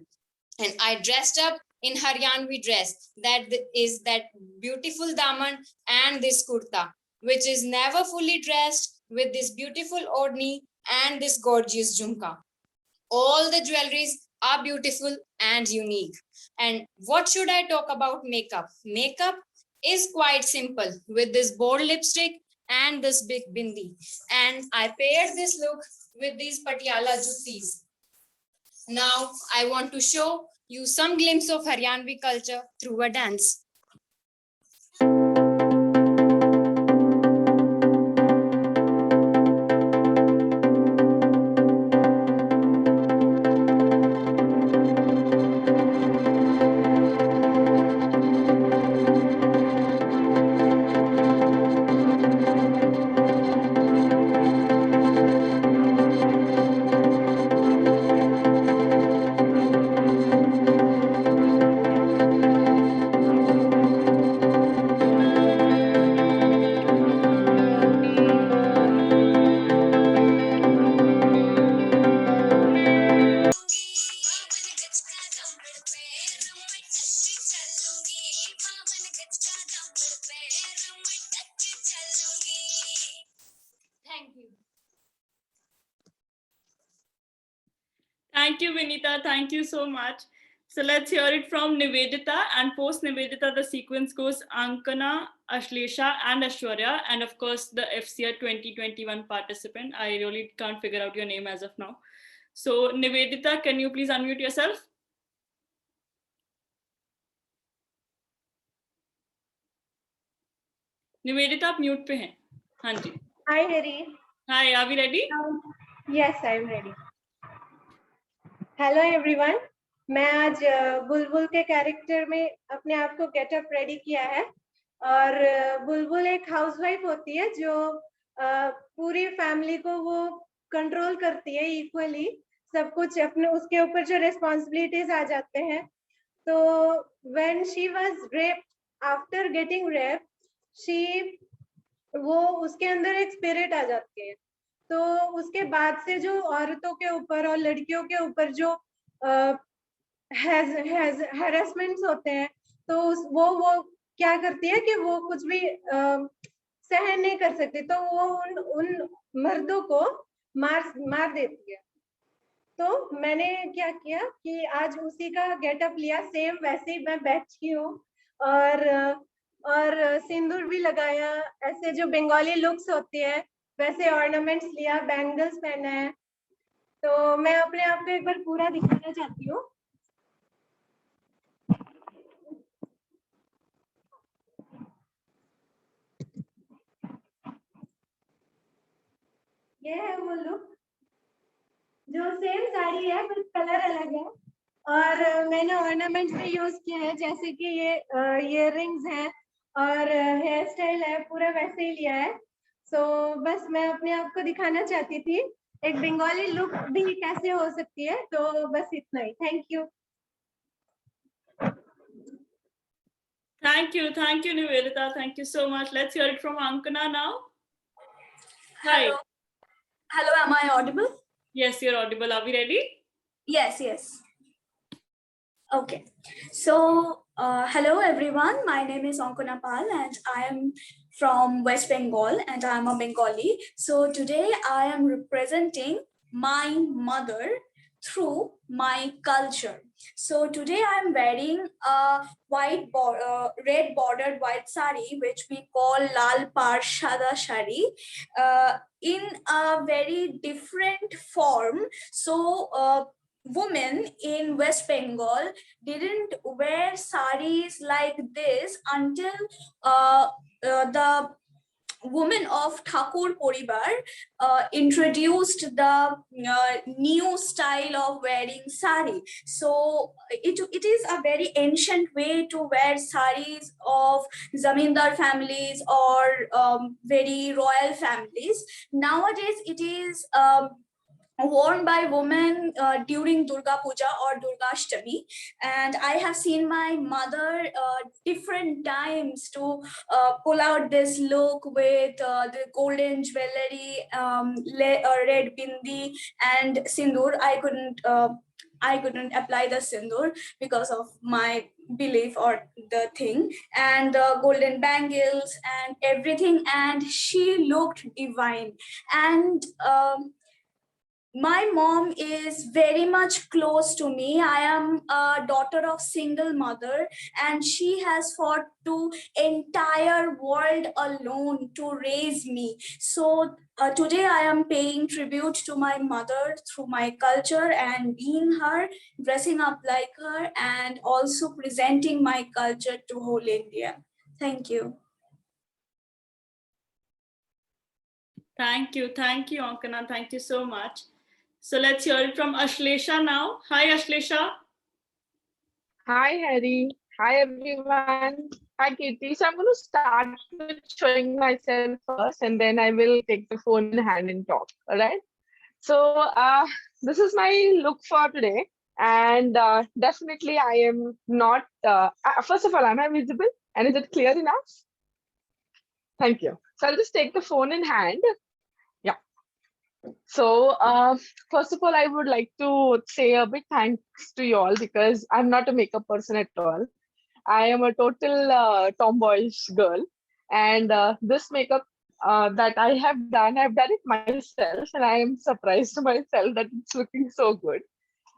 And I dressed up in Haryanvi dress, that is that beautiful daman and this kurta, which is never fully dressed with this beautiful odni and this gorgeous jhumka. All the jewelries are beautiful and unique. And what should I talk about makeup? Makeup is quite simple with this bold lipstick and this big bindi. And I paired this look with these Patiala juttis. Now I want to show you some glimpse of Haryanvi culture through a dance. Thank you, Vinita. Thank you so much. So let's hear it from Nivedita, and post Nivedita, the sequence goes Ankana, Ashlesha, and Ashwarya, and of course the FCR 2021 participant. I really can't figure out your name as of now. So Nivedita, can you please unmute yourself? Nivedita, आप mute पे हैं। हाँ जी। Hi, Harry. Hi, are we ready? Yes, I'm ready. Hello, everyone. मैं आज बुलबुल के character में अपने आप को गेटअप रेडी किया है और बुलबुल एक हाउसवाइफ होती है जो पूरी फैमिली को वो कंट्रोल करती है इक्वली, सब कुछ अपने उसके ऊपर जो रिस्पॉन्सिबिलिटीज आ जाते हैं। तो when she was raped, after getting raped, वो उसके अंदर एक स्पिरिट आ जाती है। तो उसके बाद से जो औरतों के ऊपर और लड़कियों के ऊपर जो हैरेसमेंट्स होते हैं, तो वो क्या करती है कि वो कुछ भी सहन नहीं कर सकती, तो वो उन मर्दों को मार देती है। तो मैंने क्या किया कि आज उसी का गेटअप लिया, सेम वैसे ही मैं बैठी हूँ और सिंदूर भी लगाया, ऐसे जो बंगाली लुक्स होती है वैसे ऑर्नामेंट्स लिया, बैंगल्स पहना है। तो मैं अपने आप को एक बार पूरा दिखाना चाहती हूँ। ऑर्नामेंट्स भी यूज किए हैं, जैसे कि ये रिंग्स हैं और हेयर स्टाइल है, पूरा वैसे ही लिया है। सो बस मैं अपने आप को दिखाना चाहती थी एक बंगाली लुक भी कैसे हो सकती है, तो बस इतना ही। Thank you. Thank you, Nivedita. Thank you so much. Let's hear it from Ankana now. Hello. Hello, am I audible? Yes, you're audible. Are we ready? Yes. Okay. So, hello everyone. My name is Ankana Pal and I am from West Bengal and I am a Bengali. So today I am representing my mother through my culture. So today I'm wearing a red bordered white sari, which we call Lal Par Shada Shari, in a very different form. So women in West Bengal didn't wear saris like this until the women of Thakur Poribar introduced the new style of wearing sari. So it is a very ancient way to wear saris of zamindar families or very royal families. Nowadays it is worn by women during Durga Puja or Durga Ashtami, and I have seen my mother different times to pull out this look with the golden jewelry, red bindi and sindoor. I couldn't apply the sindoor because of my belief or the thing, and the golden bangles and everything, and she looked divine. And my mom is very much close to me. I am a daughter of single mother, and she has fought to entire world alone to raise me. So today I am paying tribute to my mother through my culture and being her, dressing up like her, and also presenting my culture to whole India. Thank you. Thank you, Ankana. Thank you so much. So let's hear it from Ashlesha now. Hi, Ashlesha. Hi, Harry. Hi, everyone. Hi, Kirti. So I'm going to start with showing myself first, and then I will take the phone in hand and talk. All right. So this is my look for today, and definitely I am not. First of all, am I visible? And is it clear enough? Thank you. So I'll just take the phone in hand. So first of all, I would like to say a big thanks to you all, because I'm not a makeup person at all. I am a total tomboyish girl, and this makeup that I have done it myself, and I am surprised to myself that it's looking so good.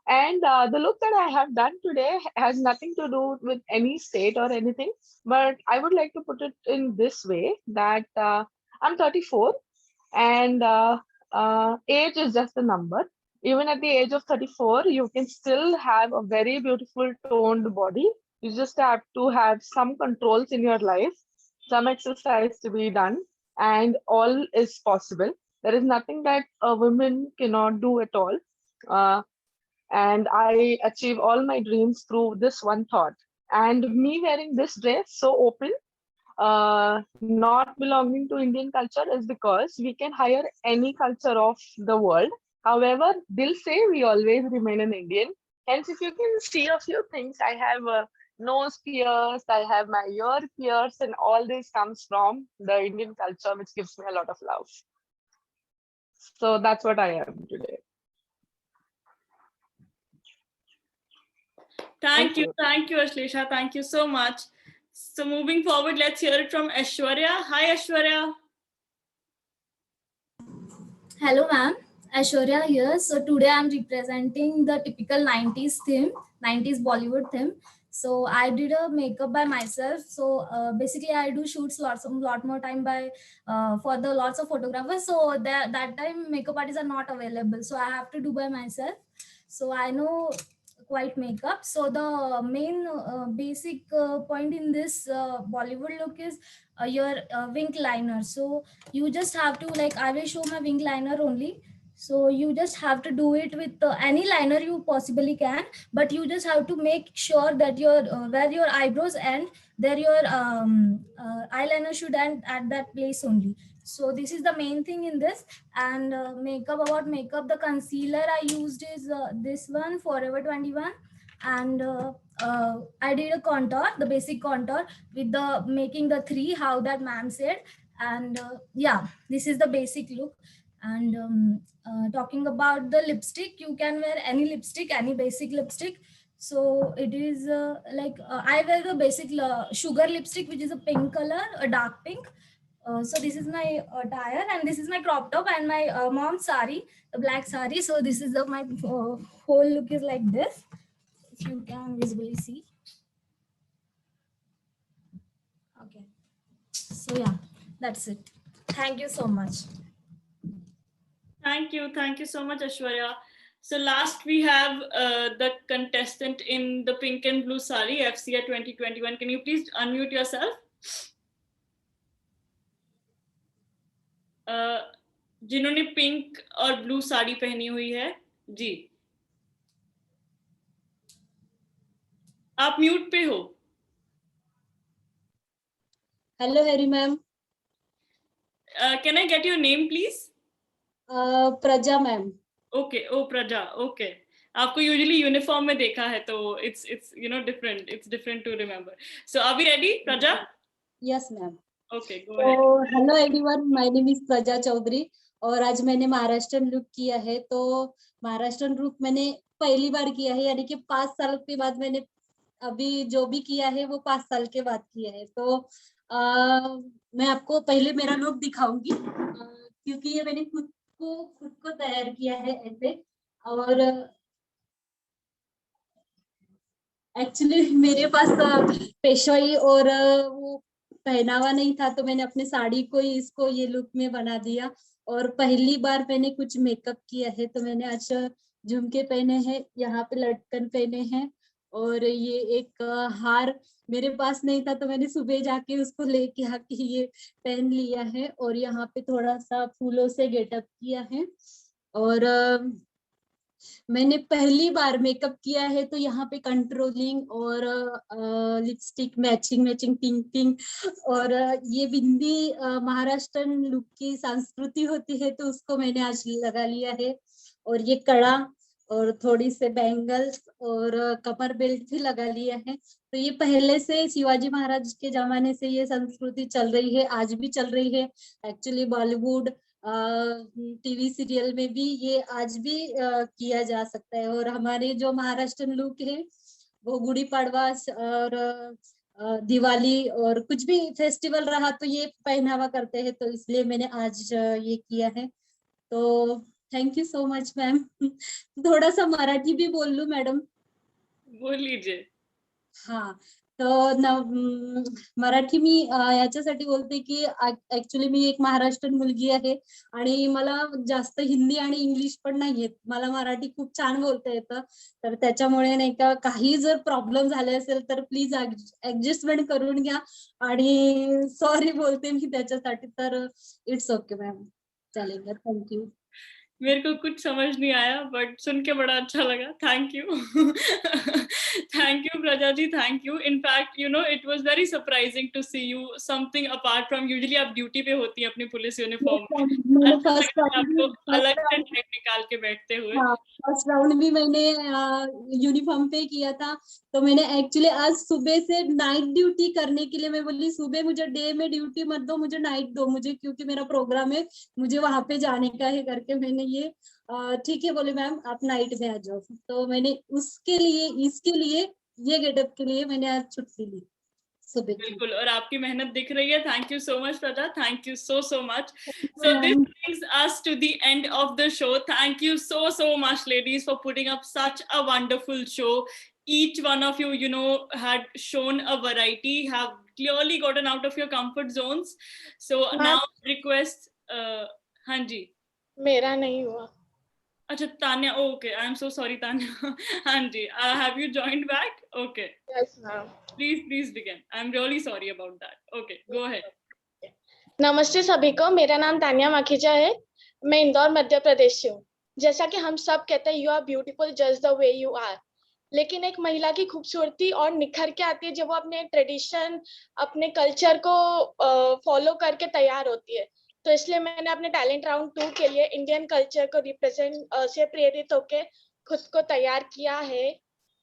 And the look that I have done today has nothing to do with any state or anything, but I would like to put it in this way that I'm 34, and age is just a number. Even at the age of 34, you can still have a very beautiful toned body. You just have to have some controls in your life, some exercise to be done, and all is possible. There is nothing that a woman cannot do at all. And I achieve all my dreams through this one thought. And me wearing this dress so open, not belonging to Indian culture, is because we can hire any culture of the world. However, they'll say we always remain an Indian. Hence, if you can see a few things, I have a nose pierced, I have my ear pierced, and all this comes from the Indian culture, which gives me a lot of love. So that's what I am today. Thank you, Ashlesha. Thank you so much. So moving forward, let's hear it from Aishwarya. Hi, Aishwarya. Hello, ma'am. Aishwarya here. So today I'm representing the typical 90s theme, 90s Bollywood theme. So I did a makeup by myself. So basically I do shoots lot more time by for the lots of photographers. So that time makeup artists are not available. So I have to do by myself. So I know quite makeup. So the main basic point in this Bollywood look is your wing liner. So you just have to, like, I will show my wing liner only. So you just have to do it with any liner you possibly can, but you just have to make sure that your where your eyebrows end, there your eyeliner should end at that place only. So this is the main thing in this. And makeup, about makeup, the concealer I used is this one, Forever 21. And I did a contour, the basic contour with the making the 3, how that ma'am said. And yeah, this is the basic look. And talking about the lipstick, you can wear any lipstick, any basic lipstick. So it is I wear the basic sugar lipstick, which is a pink color, a dark pink. So this is my attire, and this is my crop top and my mom's sari, the black sari. So this is my whole look is like this, if you can visibly see. Okay, so yeah, that's it. Thank you so much. Thank you so much, Aishwarya. So last we have the contestant in the pink and blue sari, FCA 2021. Can you please unmute yourself? जिन्होंने pink और blue sari पहनी हुई है जी, आप mute पे हो. Hello, Harry ma'am. Can I get your name, please? Praja ma'am. Okay, oh Praja, okay. आपको usually uniform में देखा है, तो it's different. It's different to remember. So are we ready, Praja? Yes, ma'am. Okay, go ahead. Hello everyone, my name is Praja Chaudhary और आज मैंने Maharashtrian look किया है. तो महाराष्ट्रन लुक मैंने पहली बार किया है, यानी कि 5 साल के बाद मैंने अभी जो भी किया है वो 5 साल के बाद किया है. तो मैं आपको पहले मेरा लुक दिखाऊंगी क्योंकि ये मैंने खुद को तैयार किया है ऐसे. और एक्चुअली मेरे पास पेशवाई और वो पहनावा नहीं था, तो मैंने अपने साड़ी को ही इसको ये लुक में बना दिया. और पहली बार मैंने कुछ मेकअप किया है, तो मैंने आज झुमके पहने हैं, यहाँ पे लटकन पहने हैं और ये एक हार मेरे पास नहीं था, तो मैंने सुबह जाके उसको लेके आके ये पहन लिया है. और यहाँ पे थोड़ा सा फूलों से गेटअप किया है. और मैंने पहली बार मेकअप किया है, तो यहाँ पे कंट्रोलिंग और लिपस्टिक मैचिंग पिंक और ये बिंदी महाराष्ट्रन लुक की संस्कृति होती है, तो उसको मैंने आज लगा लिया है. और ये कड़ा और थोड़ी से बैंगल्स और कमर बेल्ट भी लगा लिया है. तो ये पहले से शिवाजी महाराज के जमाने से ये संस्कृति चल रही है, आज भी चल रही है. एक्चुअली बॉलीवुड टीवी सीरियल में भी ये आज भी किया जा सकता है. और हमारे जो महाराष्ट्रन लुक है वो गुड़ी पड़वा और दिवाली और कुछ भी फेस्टिवल रहा तो ये पहनावा करते हैं, तो इसलिए मैंने आज ये किया है. तो thank you so much ma'am. थोड़ा सा मराठी भी बोल लूं मैडम? बोल लीजिए. हा, तो मराठी मी याच्यासाठी बोलते की ऍक्च्युली मी एक महाराष्ट्रीयन मुलगी आहे आणि मला जास्त हिंदी आणि इंग्लिश पण नाही येत, मला मराठी खूप छान बोलता येतं. तर त्याच्यामुळे नाही का काही जर प्रॉब्लेम झाले असेल तर प्लीज ऍडजस्टमेंट करून घ्या आणि सॉरी बोलते मी त्याच्यासाठी. तर इट्स ओके मॅम, चलेगा. थँक्यू. मेरे को कुछ समझ नहीं आया, बट सुन के बड़ा अच्छा लगा. Thank you. Thank you Praja ji, thank you. In fact it was very surprising to see you something apart from, usually आप ड्यूटी पे होती हैं अपनी पुलिस यूनिफॉर्म में, आपको अलग से टाइम निकाल के बैठते हुए. फर्स्ट राउंड भी मैंने यूनिफॉर्म पे किया था, तो मैंने एक्चुअली आज सुबह से नाइट ड्यूटी करने के लिए मैं बोली सुबह मुझे डे में ड्यूटी मत दो, मुझे नाइट दो, मुझे क्योंकि मेरा प्रोग्राम है, मुझे वहां पे जाने का है करके मैंने ये ठीक है बोले मैम आप नाइट में आ जाओ. तो मैंने उसके लिए इसके लिए ये गेटअप के लिए मैंने आज छुट्टी ली सुबह. बिल्कुल, और आपकी मेहनत दिख रही है. थैंक यू सो मच प्रजा, thank you so much. So this brings us to the end of the show. Thank you so much ladies for putting up such a wonderful show. Each one of you had shown a variety, have clearly gotten out of your comfort zones. So now request हाँ जी. मेरा नहीं हुआ. अच्छा Tanya, okay, I am so sorry Tanya. हाँ जी, have you joined back? Okay, yes ma'am. Please begin. I am really sorry about that. Okay, go ahead. नमस्ते सभी को, मेरा नाम तान्या माखीजा है. मैं इंदौर मध्य प्रदेश से हूँ। जैसा कि हम सब कहते हैं, you are beautiful just the way you are, लेकिन एक महिला की खूबसूरती और निखर के आती है जब वो अपने ट्रेडिशन, अपने कल्चर को फॉलो करके तैयार होती है। तो इसलिए मैंने अपने टैलेंट राउंड 2 के लिए इंडियन कल्चर को रिप्रेजेंट से प्रेरित होके खुद को तैयार किया है।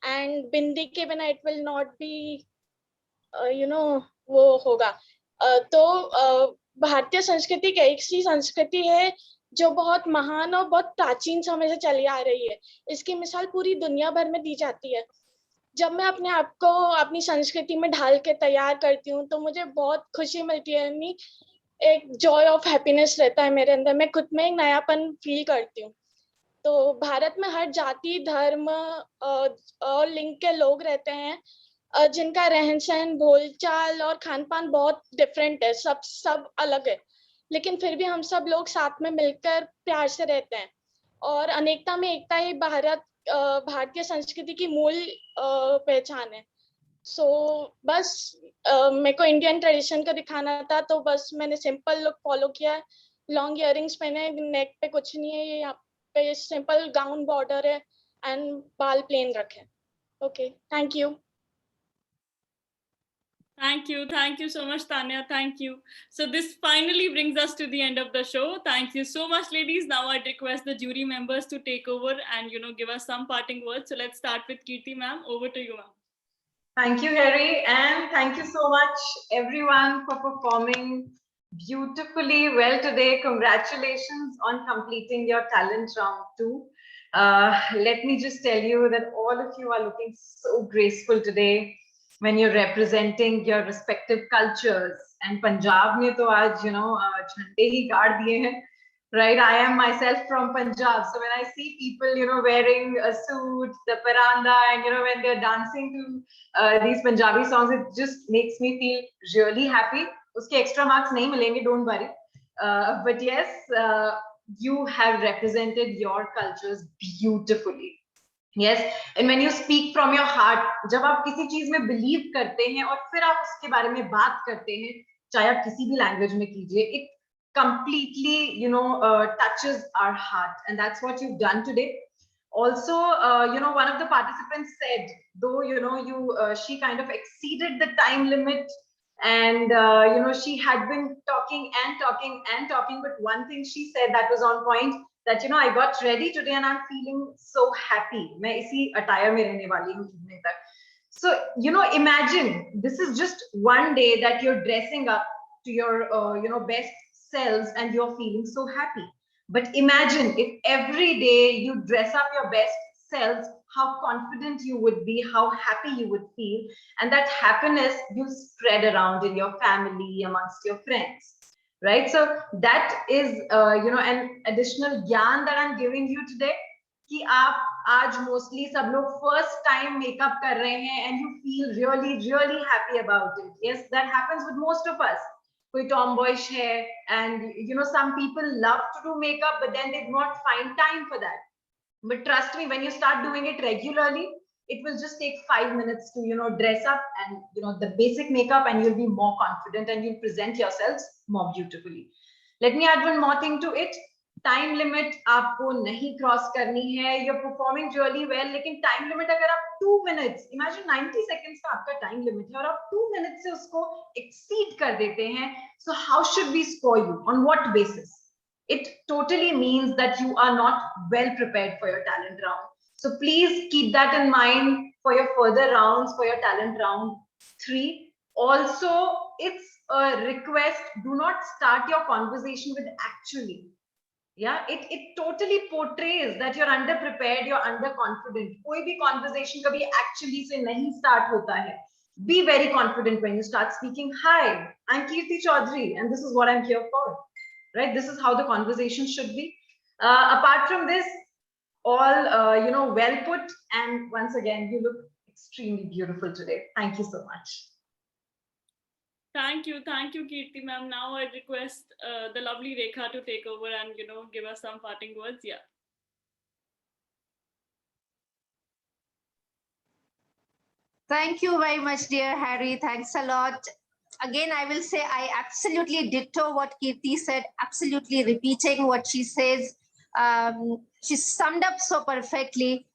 एंड बिंदी के बिना इट विल नॉट बी वो होगा। तो भारतीय संस्कृति एक ऐसी संस्कृति है जो बहुत महान और बहुत प्राचीन समय से चली आ रही है। इसकी मिसाल पूरी दुनिया भर में दी जाती है। जब मैं अपने आप को अपनी संस्कृति में ढाल के तैयार करती हूँ तो मुझे बहुत खुशी मिलती है, यानी एक जॉय ऑफ हैप्पीनेस रहता है मेरे अंदर। मैं खुद में एक नयापन फील करती हूँ। तो भारत में हर जाति, धर्म और लिंग के लोग रहते हैं, जिनका रहन सहन, बोलचाल और खान पान बहुत डिफरेंट है, सब अलग है, लेकिन फिर भी हम सब लोग साथ में मिलकर प्यार से रहते हैं। और अनेकता में एकता ही भारतीय संस्कृति की मूल पहचान है। सो बस मेरे को इंडियन ट्रेडिशन को दिखाना था, तो बस मैंने सिंपल लुक फॉलो किया। लॉन्ग इयरिंग्स पहने, नेक पे कुछ नहीं है, यहाँ पे सिंपल गाउन बॉर्डर है एंड बाल प्लेन रखे। Okay, thank you. Thank you so much, Tanya. Thank you. So this finally brings us to the end of the show. Thank you so much, ladies. Now I'd request the jury members to take over and give us some parting words. So let's start with Kirti ma'am. Over to you, ma'am. Thank you, Harry, and thank you so much, everyone, for performing beautifully well today. Congratulations on completing your talent round 2. Let me just tell you that all of you are looking so graceful today when you're representing your respective cultures. And Punjab ne to aaj jhande hi gaad diye hain, right? I am myself from Punjab, so when I see people wearing a suit, the paranda, and when they're dancing to these Punjabi songs, it just makes me feel really happy. Uske extra marks nahi milenge, don't worry. But yes, you have represented your cultures beautifully. Yes, and when you speak from your heart, जब आप किसी चीज में believe करते हैं और फिर आप उसके बारे में बात करते हैं, चाहे आप किसी भी लैंग्वेज में कीजिए, it completely touches our heart, and that's what you've done today. Also, one of the participants said, though she kind of exceeded the time limit, and she had been talking and talking and talking, but one thing she said that was on point, that I got ready today and I'm feeling so happy. मैं इसी attire में रहने वाली हूँ evening तक. So imagine this is just one day that you're dressing up to your best selves and you're feeling so happy. But imagine if every day you dress up your best selves, how confident you would be, how happy you would feel, and that happiness you spread around in your family, amongst your friends. Right, so that is an additional gyan that I'm giving you today, कि आप आज mostly सब लोग first time makeup कर रहे हैं and you feel really really happy about it. Yes, that happens with most of us. कोई tomboyish है, and some people love to do makeup but then they do not find time for that. But trust me, when you start doing it regularly, it will just take 5 minutes to dress up and the basic makeup, and you'll be more confident and you'll present yourselves more beautifully. Let me add one more thing to it. Time limit आपको नहीं cross करनी है. You're performing really well, लेकिन time limit अगर आप 2 minutes, imagine 90 seconds का आपका time limit है और आप 2 minutes से उसको exceed कर देते हैं. So how should we score you? On what basis? It totally means that you are not well prepared for your talent round. So please keep that in mind for your further rounds, for your talent round 3. Also, it's a request, do not start your conversation with actually. Yeah, it totally portrays that you're underprepared, you're underconfident. कोई भी conversation कभी actually से नहीं start होता है. Be very confident when you start speaking. Hi, I'm Kirti Chaudhary and this is what I'm here for. Right, this is how the conversation should be. Apart from this, all well put, and once again you look extremely beautiful today. Thank you so much. Thank you Kirti ma'am. Now I request the lovely Rekha to take over and give us some parting words. Yeah. Thank you very much, dear Harry. Thanks a lot. again, I will say I absolutely ditto what Kirti said, absolutely repeating what she says. She summed up so perfectly.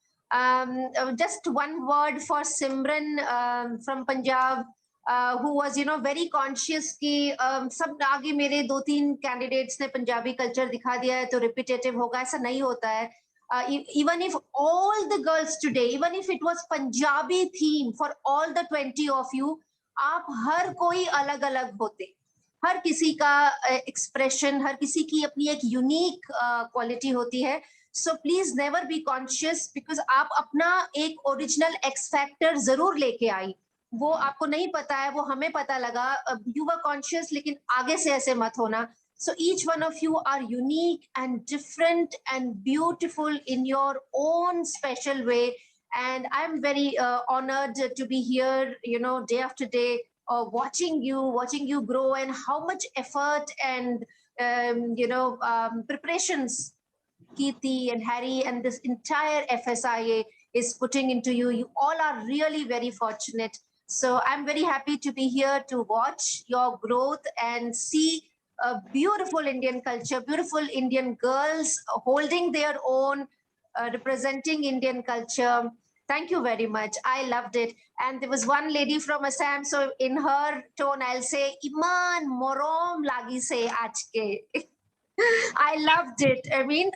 Just one word for Simran from Punjab, who was, very conscious कि सब आगे मेरे 2-3 candidates ने Punjabi culture दिखा दिया है तो repetitive होगा, ऐसा नहीं होता है. Even if all the girls today, even if it was Punjabi theme for all the 20 of you, आप हर कोई अलग अलग होते, हर किसी का एक्सप्रेशन, हर किसी की अपनी एक यूनिक क्वालिटी होती है. So please never be conscious, because आप अपना एक ओरिजिनल एक्स फैक्टर जरूर लेके आई, वो आपको नहीं पता है, वो हमें पता लगा. यू वर कॉन्शियस, लेकिन आगे से ऐसे मत होना. So each one of you are unique and different and beautiful in your own special way. And I'm very honored to be here, day after day, watching you grow, and how much effort and, preparations Kirti and Harry and this entire FSIA is putting into you. You all are really very fortunate. So I'm very happy to be here to watch your growth and see a beautiful Indian culture, beautiful Indian girls holding their own, representing Indian culture. Thank you very much. I loved it. And there was one lady from Assam, so in her tone, I'll say, Iman morom lagi se aajke. I loved it. I mean,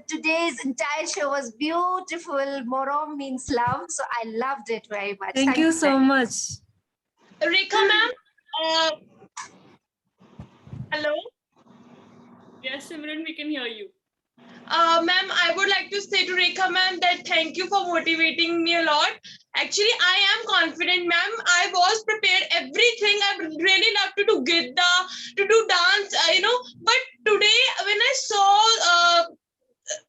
today's entire show was beautiful. Morom means love, so I loved it very much. Thank you so much. Rekha ma'am, hello? Yes, Simran, we can hear you. Ma'am, I would like to say to Rekha ma'am that thank you for motivating me a lot. Actually, I am confident, ma'am. I was prepared everything. I really love to do gidda, to do dance, But today, when I saw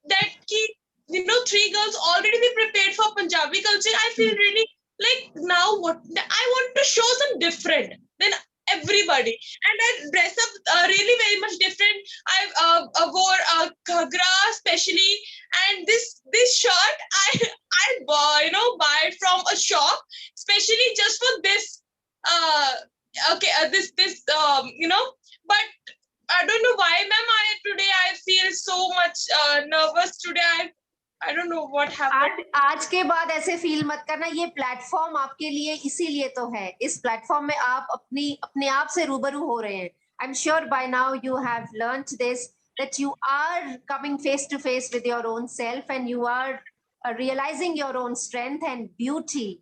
that 3 girls already be prepared for Punjabi culture, I feel really like now what I want to show some different than everybody, and I dress up really very much different. I wore a ghagra especially, and this shirt I buy it from a shop especially just for this. But I don't know why, ma'am. Today I feel so much nervous today. I don't know what happened. आज के बाद ऐसे feel मत करना. ये platform आपके लिए इसीलिए तो है. इस प्लेटफॉर्म में आप अपने आप से रूबरू हो रहे हैं. I'm sure by now you have learned this, that you are coming face to face with your own self, and you are realizing your own strength and beauty.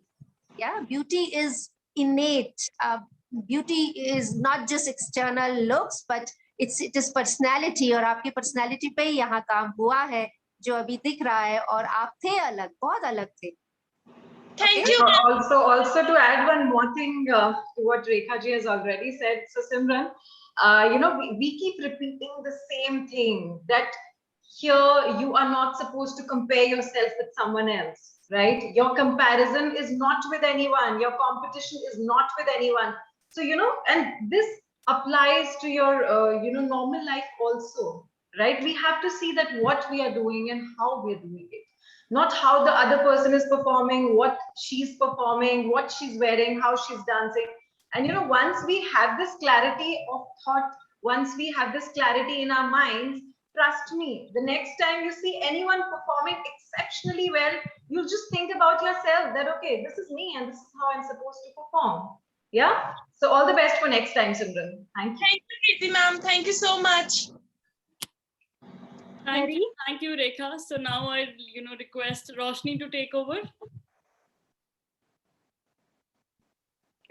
Yeah, beauty is innate. Beauty is not just external looks, but it is personality. और आपकी personality पे यहाँ काम हुआ है, जो अभी दिख रहा है. और आप थे अलग, बहुत अलग थे. Thank you. Also to add one more thing to what Rekha ji has already said. So Simran, we keep repeating the same thing, that here you are not supposed to compare yourself with someone else, right? Your comparison is not with anyone. Your competition is not with anyone. So, and this applies to your, normal life also, right? We have to see that what we are doing and how we're doing it, not how the other person is performing, what she's performing, what she's wearing, how she's dancing. And, once we have this clarity of thought, once we have this clarity in our minds, trust me, the next time you see anyone performing exceptionally well, you'll just think about yourself that, okay, this is me and this is how I'm supposed to perform. Yeah. So all the best for next time, Simran. Thank you. Thank you, Kirti ma'am. Thank you so much. Thank you, Rekha. So now I, request Roshni to take over.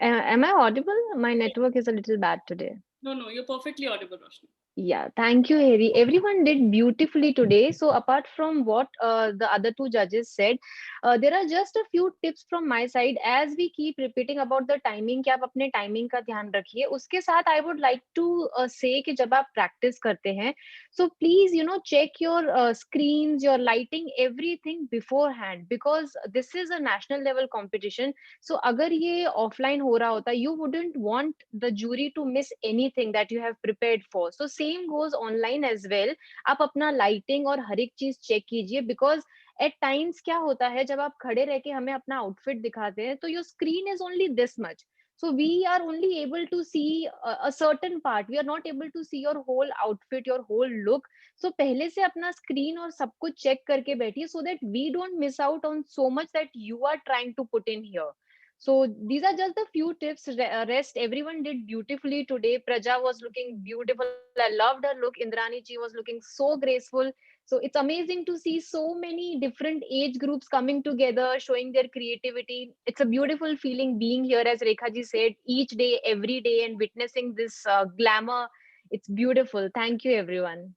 Am I audible? My network is a little bad today. No, you're perfectly audible, Roshni. Yeah, thank you, Harry. Everyone did beautifully today. So apart from what the other 2 judges said, there are just a few tips from my side. As we keep repeating about the timing, कि आप अपने timing का ध्यान रखिए. उसके साथ I would like to say कि जब आप practice करते हैं, so please, check your screens, your lighting, everything beforehand, because this is a national level competition. So अगर ये offline हो रहा होता, you wouldn't want the jury to miss anything that you have prepared for. So same goes online as well. आप अपना lighting और हर एक चीज check कीजिए, because at times क्या होता है, जब आप खड़े रह के हमें अपना outfit दिखाते हैं, तो your screen is only this much. So we are only able to see a certain part. We are not able to see your whole outfit, your whole look. So पहले से अपना screen और सब कुछ check करके बैठिए, so that we don't miss out on so much that you are trying to put in here. So these are just the few tips. Rest everyone did beautifully today. Praja was looking beautiful. I loved her look. Indrani ji was looking so graceful. So it's amazing to see so many different age groups coming together, showing their creativity. It's a beautiful feeling being here, as Rekha ji said, each day, every day, and witnessing this glamour. It's beautiful. Thank you, everyone.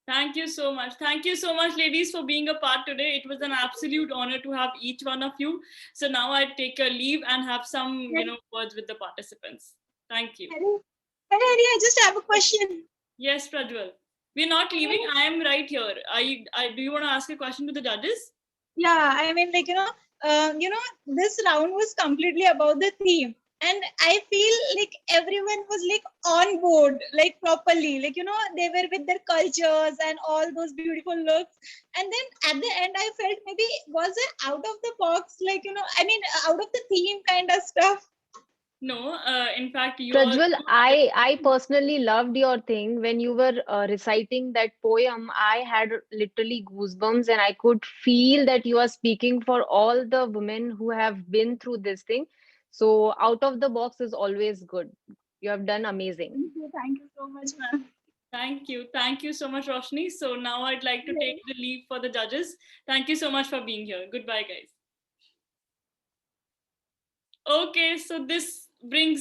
Thank you so much. Thank you so much, ladies, for being a part today. It was an absolute honor to have each one of you. So now I take a leave and have some, words with the participants. Thank you. Harry, I just have a question. Yes, Prajwal. We're not leaving. I am right here. Do you want to ask a question to the judges? Yeah, I mean, like, this round was completely about the theme. And I feel like everyone was like on board, like properly, like, they were with their cultures and all those beautiful looks. And then at the end, I felt maybe was it out of the box, like, out of the theme kind of stuff. No, in fact, you Prajwal, I personally loved your thing when you were reciting that poem. I had literally goosebumps, and I could feel that you are speaking for all the women who have been through this thing. So out of the box is always good. You have done amazing. Thank you so much, ma'am. Thank you. Thank you so much, Roshni. So now I'd like to take the leave for the judges. Thank you so much for being here. Goodbye, guys. Okay, so this brings